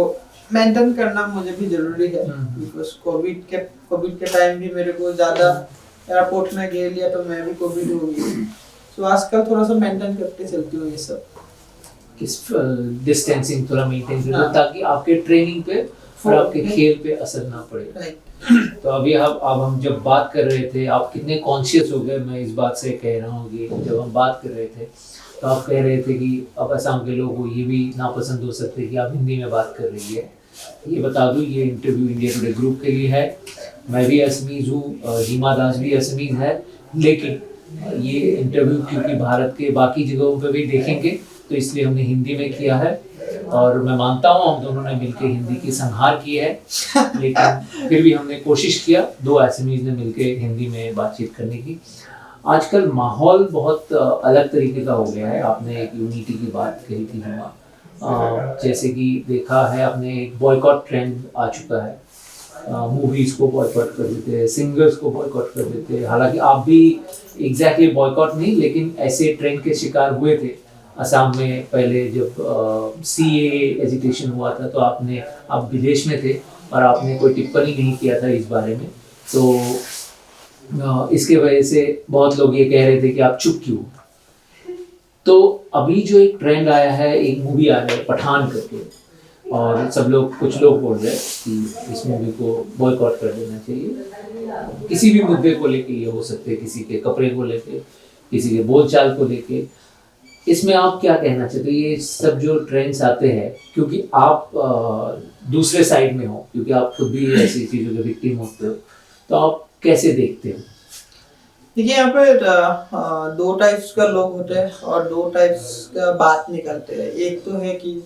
मेंटेन करना मुझे भी जरूरी है। बिकॉज कोविड के टाइम भी मेरे को ज़्यादा एयरपोर्ट में गए लिया तो मैं भी कोविड हो गई, तो आजकल थोड़ा सा मेंटेन करके चलती हूँ ये सब। किस डिस्टेंसिंग थोड़ा मेंटेन करना ताकि आपके ट्रेनिंग पे और आपके खेल पे असर ना पड़े। तो अभी अब हम जब बात कर रहे थे, आप कितने कॉन्शियस हो गए, मैं इस बात से कह रहा हूँ कि जब हम बात कर रहे थे तो आप कह रहे थे कि अब असम के लोगों को ये भी नापसंद हो सकते हैं कि आप हिंदी में बात कर रही है। ये बता दूँ, ये इंटरव्यू इंडिया टुडे ग्रुप के लिए है। मैं भी असमीज़ हूँ, रीमा दास भी असमीज़ है, लेकिन ये इंटरव्यू क्योंकि भारत के बाकी जगहों पे भी देखेंगे तो इसलिए हमने हिंदी में किया है। और मैं मानता हूँ हम दोनों ने मिलकर हिंदी की संहार की है, लेकिन फिर भी हमने कोशिश किया, दो असमीज़ ने मिलकर हिंदी में बातचीत करने की। आजकल माहौल बहुत अलग तरीके का हो गया है। आपने एक यूनिटी की बात कही थी हिमा, जैसे कि देखा है आपने एक बॉयकॉट ट्रेंड आ चुका है, मूवीज़ को बॉयकॉट कर देते हैं, सिंगर्स को बॉयकॉट कर देते हैं। हालांकि आप भी एग्जैक्टली बॉयकॉट नहीं, लेकिन ऐसे ट्रेंड के शिकार हुए थे असम में। पहले जब CAA एजिटेशन हुआ था तो आप विदेश में थे और आपने कोई टिप्पणी नहीं किया था इस बारे में, तो इसके वजह से बहुत लोग ये कह रहे थे कि आप चुप क्यों। तो अभी जो एक ट्रेंड आया है, एक मूवी आ रहा है पठान करके, और कुछ लोग बोल रहे हैं कि इस मूवी को बॉयकॉट कर देना चाहिए। किसी भी मुद्दे को लेके ये हो सकते हैं, किसी के कपड़े को लेके, किसी के बोलचाल को लेके। इसमें आप क्या कहना चाहते हो? ये सब जो ट्रेंड्स आते हैं, क्योंकि आप दूसरे साइड में हो, क्योंकि आप खुद भी ऐसी चीज़ों के विक्टिम होते हो, तो आप कैसे देखते हो? देखिए यहाँ पे दो टाइप्स का लोग होते हैं और दो टाइप्स का बात निकलते हैं। एक तो है कि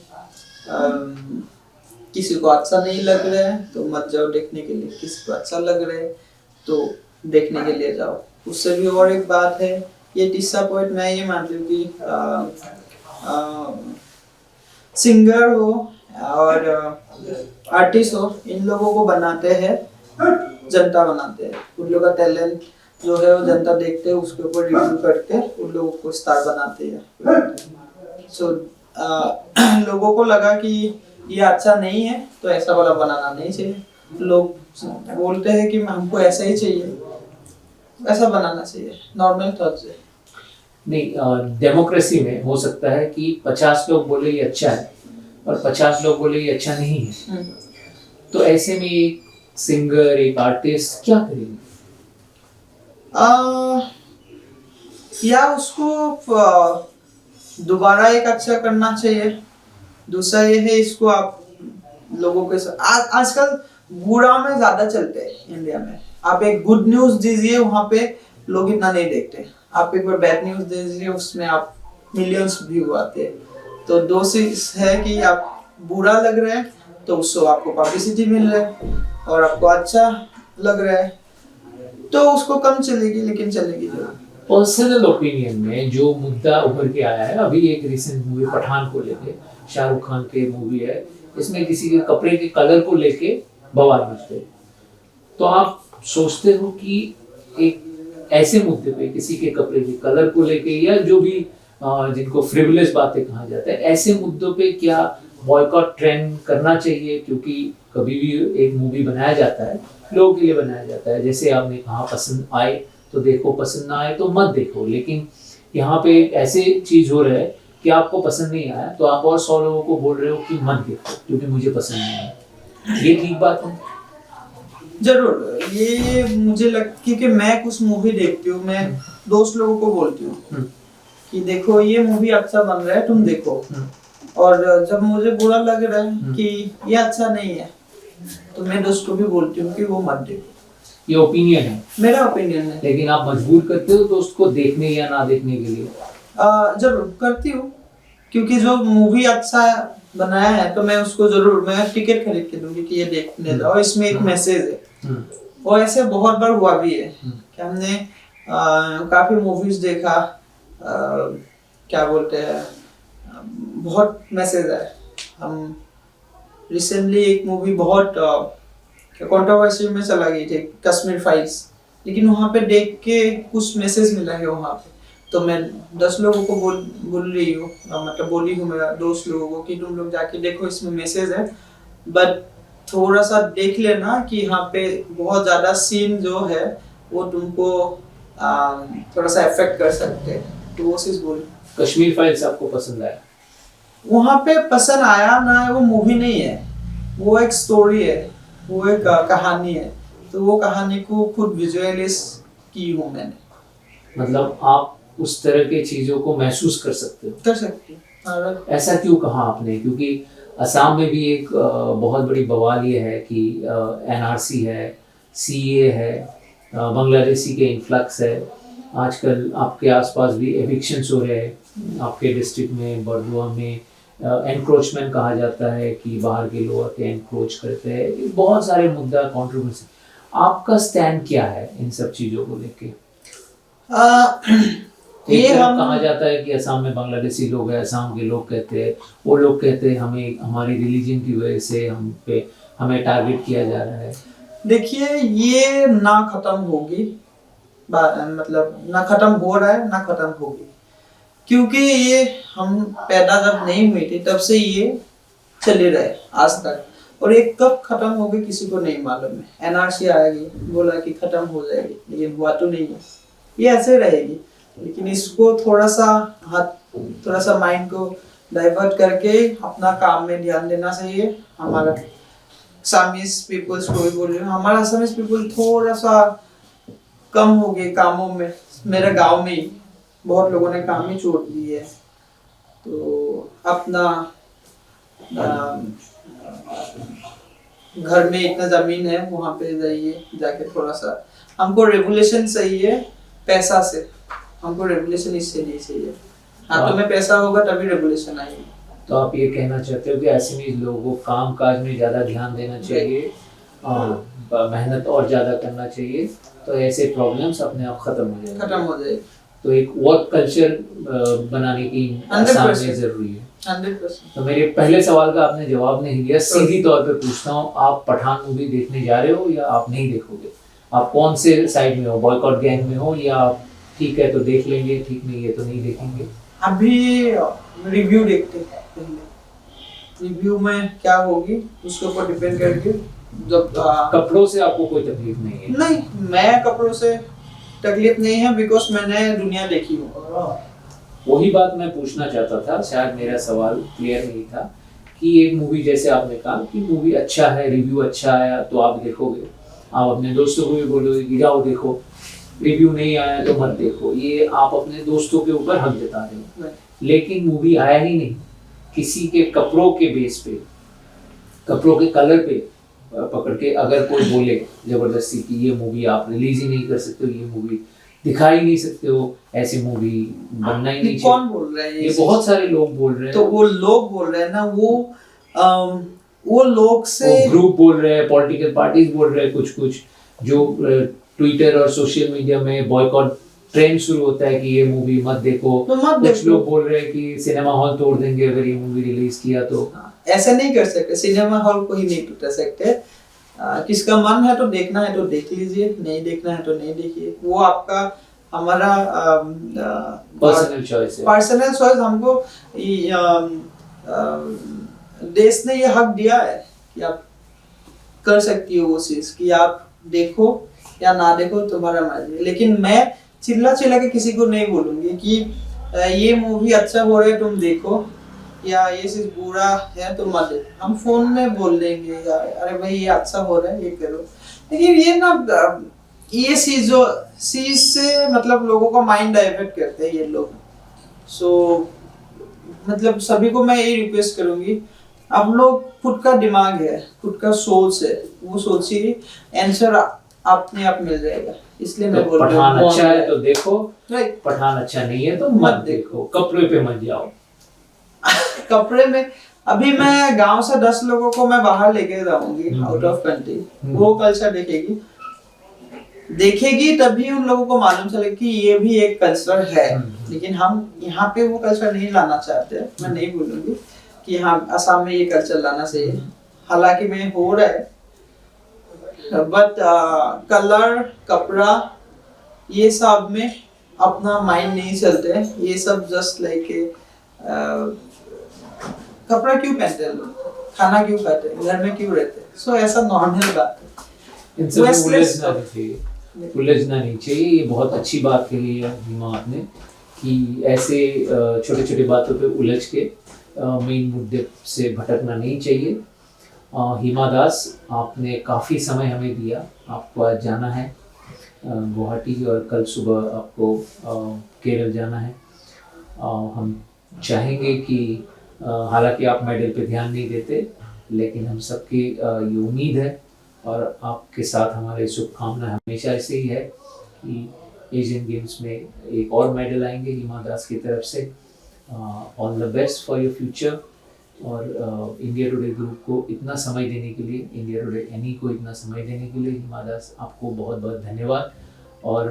किसी को अच्छा नहीं लग रहा है तो मत जाओ देखने के लिए, किसी को अच्छा लग रहा है तो देखने के लिए जाओ। उससे भी और एक बात है, ये तीसरा पॉइंट मैं ये मानती हूँ कि सिंगर हो और आर्टिस्ट हो, इन लोगों को बनाते हैं जनता, बनाते हैं। उन लोगों का टैलेंट जो है वो जनता देखते हैं, उसके ऊपर रिव्यू करके उन लोगों को स्टार बनाते हैं। सो लोगों को लगा कि ये अच्छा नहीं है तो ऐसा वाला बनाना नहीं चाहिए। लोग बोलते हैं कि हमको ऐसा ही चाहिए, ऐसा बनाना चाहिए, नॉर्मल थॉट से नहीं। डेमोक्रेसी में हो सकता है कि 50 लोग बोले ये अच्छा है और 50 लोग बोले ये अच्छा नहीं है, तो ऐसे में एक सिंगर, एक आर्टिस्ट क्या करेंगे? या उसको दोबारा एक अच्छा करना चाहिए। दूसरा ये है, इसको आप लोगों के साथ आजकल बुरा में ज्यादा चलते हैं इंडिया में। आप एक गुड न्यूज दीजिए, वहाँ पे लोग इतना नहीं देखते। आप एक बार बैड न्यूज दे दीजिए, उसमें आप मिलियंस व्यू आते हैं। तो दो चीज है कि आप बुरा लग रहा है तो उससे आपको पब्लिसिटी मिल रहा है, और आपको अच्छा लग रहा है तो उसको कम चलेगी, लेकिन चलेगी जरूर। पर्सनल ओपिनियन में जो मुद्दा उभर के आया है, अभी एक रिसेंट मूवी पठान को लेके, शाहरुख खान की मूवी है, इसमें किसी के कपड़े के कलर को लेके बवाल मचते, तो आप सोचते हो कि एक ऐसे मुद्दे पे किसी के कपड़े के कलर को लेके, या जो भी जिनको फ्रिवलेस बातें कहा जाता है, ऐसे मुद्दों पे क्या बॉयकॉट ट्रेंड करना चाहिए, क्योंकि कभी भी एक मूवी बनाया जाता है लोगों के लिए बनाया जाता है। जैसे आपने कहा पसंद आए तो देखो, पसंद ना आए तो मत देखो। लेकिन यहाँ पे एक ऐसी चीज़ हो रहा है कि आपको पसंद नहीं आया तो आप और 100 लोगों को बोल रहे हो कि मत देखो क्योंकि मुझे पसंद नहीं आया। ये ठीक बात है? जरूर, ये मुझे क्योंकि मैं कुछ मूवी देखती हूँ, मैं दोस्त लोगों को बोलती हूँ कि देखो ये मूवी अच्छा बन रहा है, तुम देखो। और जब मुझे बुरा लग रहा है कि ये अच्छा नहीं है तो मैं दोस्त को भी बोलती हूँ कि वो मत देखो। ये ओपिनियन है, मेरा ओपिनियन है। लेकिन आप मजबूर करते हो दोस्त को देखने या ना देखने के लिए? जरूर करती हूँ, क्योंकि जो मूवी अच्छा बनाया है तो मैं उसको जरूर, मैं टिकट खरीद के दूंगी कि ये देखने जाओ, इसमें एक मैसेज है। और ऐसे बहुत बार हुआ भी है कि हमने काफी मूवीज देखा, क्या बोलते हैं, बहुत मैसेज है। हम रिसेंटली एक मूवी बहुत कंट्रोवर्सी में चला गई थी, कश्मीर फाइल्स, लेकिन वहाँ पे देख के कुछ मैसेज मिला है वहाँ पे। तो मैं 10 लोगों को बोल रही हूँ, मतलब बोली हूँ मेरा दोस्त लोगों को कि तुम लोग जाके देखो, इसमें मैसेज है, बट थोड़ा सा देख लेना कि यहाँ पे बहुत ज्यादा सीन जो है वो तुमको थोड़ा सा इफेक्ट कर सकते हैं। तो वो चीज बोली। कश्मीर फाइल्स आपको पसंद आया? वहाँ पे पसंद आया ना, वो मूवी नहीं है, वो एक स्टोरी है, वो एक कहानी है। तो वो कहानी को खुद विजुअलाइज की हूँ मैंने। मतलब आप उस तरह के चीजों को महसूस कर सकते हो? कर सकती हूँ। ऐसा क्यों कहा आपने? क्योंकि असम में भी एक बहुत बड़ी बवाल ये है कि एनआरसी है, सीए है, बांग्लादेशी के इन्फ्लक्स है। आजकल आपके आसपास भी एविक्शंस हो रहे हैं, आपके डिस्ट्रिक्ट में बरदुआ में एनक्रोचमेंट कहा जाता है कि बाहर के लोग आके एनक्रोच करते हैं। बहुत सारे मुद्दा, कंट्रोवर्सी। आपका स्टैंड क्या है इन सब चीज़ों को लेके? ये कहा जाता है कि असम में बांग्लादेशी लोग हैं, असम के लोग कहते हैं, वो लोग कहते हैं हमें हमारी रिलीजन की वजह से हमें टारगेट किया जा रहा है। देखिए, ये ना खत्म होगी, मतलब ना खत्म हो रहा है ना खत्म होगी, क्योंकि ये हम पैदा जब नहीं हुई थी तब से ये चले रहे आज तक। और ये कब खत्म होगी किसी को नहीं मालूम है। एनआरसी आएगी, बोला कि खत्म हो जाएगी, लेकिन हुआ तो नहीं है, ये ऐसे रहेगी। लेकिन इसको थोड़ा सा माइंड को डाइवर्ट करके अपना काम में ध्यान देना चाहिए। हमारा असमीज पीपल्स को भी बोल रही हूँ, हमारा असमीज पीपल थोड़ा सा कम हो गए कामों में। मेरे गांव में ही बहुत लोगों ने काम ही छोड़ दिए है। तो अपना घर में इतना जमीन है, वहाँ पे जाइए, जाके थोड़ा सा हमको रेगुलेशन चाहिए पैसा से, हमको रेगुलेशन इससे नहीं चाहिए। हाथों में पैसा होगा तभी रेगुलेशन आएगी। तो आप ये कहना चाहते हो कि ऐसे लोगों को काम काज में ज़्यादा ध्यान देना चाहिए, मेहनत और ज़्यादा करना चाहिए, तो ऐसे प्रॉब्लम्स अपने आप खत्म हो जाएंगे। तो एक वर्क कल्चर बनाने की असम में ज़रूरी है। 100%। तो मेरे पहले सवाल का आपने जवाब नहीं दिया। सीधी तौर पे पूछता हूँ, आप पठान मूवी देखने जा रहे हो या आप नहीं देखोगे? आप कौन से साइड में हो? बॉयकॉट गैंग में हो या आप ठीक है तो देख लेंगे, ठीक नहीं है तो नहीं देखेंगे? अभी रिव्यू देखते हैं पहले, रिव्यू में क्या होगी उसके ऊपर डिपेंड करके। जब कपड़ों से आपको कोई तकलीफ नहीं है? नहीं, मैं कपड़ों से तकलीफ नहीं है, बिकॉज मैंने दुनिया देखी हूँ। वही बात मैं पूछना चाहता था, शायद मेरा सवाल क्लियर नहीं था कि एक मूवी जैसे आपने कहा कि मूवी अच्छा है, रिव्यू अच्छा आया तो आप देखोगे, आप अपने दोस्तों को भी बोलोगे कि जाओ देखो, रिव्यू नहीं आया तो मत देखो, ये आप अपने दोस्तों के ऊपर हक जता रहे हो। लेकिन मूवी आया ही नहीं, किसी के कपड़ों के बेस पे, कपड़ों के कलर पे पकड़ के अगर कोई बोले जबरदस्ती कि ये मूवी आप रिलीज ही नहीं कर सकते हो, ये मूवी दिखा ही नहीं सकते हो, ऐसी मूवी बनना ही नहीं चाहिए। कौन बोल रहा है? ये बहुत सारे लोग बोल रहे हैं। तो वो लोग बोल रहे हैं ना, वो लोग से ग्रुप बोल रहे हैं, पॉलिटिकल पार्टीज बोल रहे हैं, कुछ जो ट्विटर और सोशल मीडिया में बॉयकॉट ट्रेंड शुरू होता है कि ये मूवी मत देखो। तो मत कुछ लोग बोल रहे हैं कि सिनेमा हॉल तोड़ देंगे अगर ये मूवी रिलीज किया तो। ऐसा नहीं कर सकते, सिनेमा हॉल को ही नहीं टूटा सकते। किसका मन है तो देखना है तो देख लीजिए, नहीं देखना है तो नहीं देखिए, वो आपका हमारा पर्सनल चॉइस है। Personal choice. हमको देश ने ये हक दिया है कि आप कर सकती हो वो चीज, कि आप देखो या ना देखो तुम्हारा मर्जी, लेकिन मैं चिल्ला चिल्ला के किसी को नहीं बोलूंगी कि ये मूवी अच्छा हो रहा है तुम देखो, या ये चीज बुरा है तुम मत देखो। हम फोन में बोल देंगे यार अरे भाई ये अच्छा हो रहा है ये करो, लेकिन ये ना ये चीज से मतलब लोगों का माइंड डाइवर्ट करते हैं ये लोग। सो मतलब सभी को मैं यही रिक्वेस्ट करूंगी, आप लोग खुद का दिमाग है, खुद का सोच है, वो सोचिए, आंसर अपने आप मिल जाएगा। इसलिए मैं तो बोल रहा पठान हूँ अच्छा है तो देखो, राइट, पठान अच्छा नहीं है तो मत देखो, कपड़े पे मत जाओ। कपड़े में अभी मैं गांव से 10 लोगों को मैं बाहर लेके जाऊंगी आउट ऑफ कंट्री, वो कल्चर देखेगी तभी उन लोगों को मालूम चले कि ये भी एक कल्चर है। लेकिन हम यहाँ पे वो कल्चर नहीं लाना चाहते। मैं नहीं बोलूंगी कि हाँ असम में ये कल्चर लाना चाहिए, हालांकि में हो रहा है, बट कलर कपड़ा ये सब में अपना माइंड नहीं चलते। ये सब जस्ट लाइक कपड़ा क्यों पहनते हैं लोग, खाना क्यों खाते हैं, घर में क्यों रहते हैं, सो ऐसा नॉर्मल बात है। इनसे उलझना नहीं चाहिए। ये बहुत अच्छी बात कही है हीमा आपने कि ऐसे छोटे छोटे बातों पे उलझ के मेन मुद्दे से भटकना नहीं चाहिए। हीमा दास, आपने काफ़ी समय हमें दिया, आपको आज जाना है गुवाहाटी और कल सुबह आपको केरल जाना है। हम चाहेंगे कि हालांकि आप मेडल पे ध्यान नहीं देते, लेकिन हम सबकी ये उम्मीद है और आपके साथ हमारे शुभकामना हमेशा ऐसे ही है कि एशियन गेम्स में एक और मेडल आएंगे हीमा दास की तरफ से। All the best for your future. और इंडिया टुडे ग्रुप को इतना समय देने के लिए, इंडिया टुडे एनी को इतना समय देने के लिए हीमा दास आपको बहुत बहुत धन्यवाद। और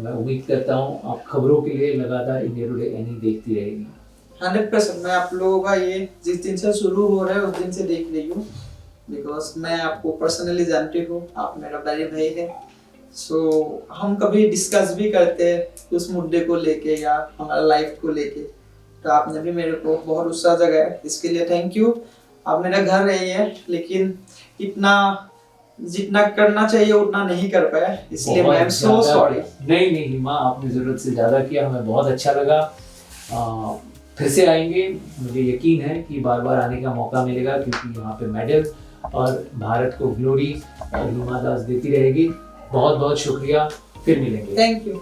मैं उम्मीद करता हूँ आप खबरों के लिए लगातार इंडिया टुडे एनी देखती रहेगी। 100% मैं आप लोगों का ये जिस दिन से शुरू हो रहा है उस दिन से देख रही हूँ, बिकॉज मैं आपको पर्सनली जानती हूँ, आप मेरा बड़े भाई है। सो हम कभी डिस्कस भी करते हैं उस मुद्दे को लेके या हमारा लाइफ को लेके, तो आपने भी मेरे को बहुत उत्साह जगाया, इसके लिए थैंक यू। आप मेरा घर रही है, लेकिन इतना जितना करना चाहिए उतना नहीं कर पाया, इसलिए मैं सो सॉरी। नहीं हीमा, आपने जरूरत से ज्यादा किया, हमें बहुत अच्छा लगा। फिर से आएंगे, मुझे यकीन है कि बार बार आने का मौका मिलेगा, क्योंकि यहाँ पे मेडल और भारत को ग्लोरी हीमा दास देती रहेगी। बहुत बहुत शुक्रिया, फिर मिलेंगे। Thank you.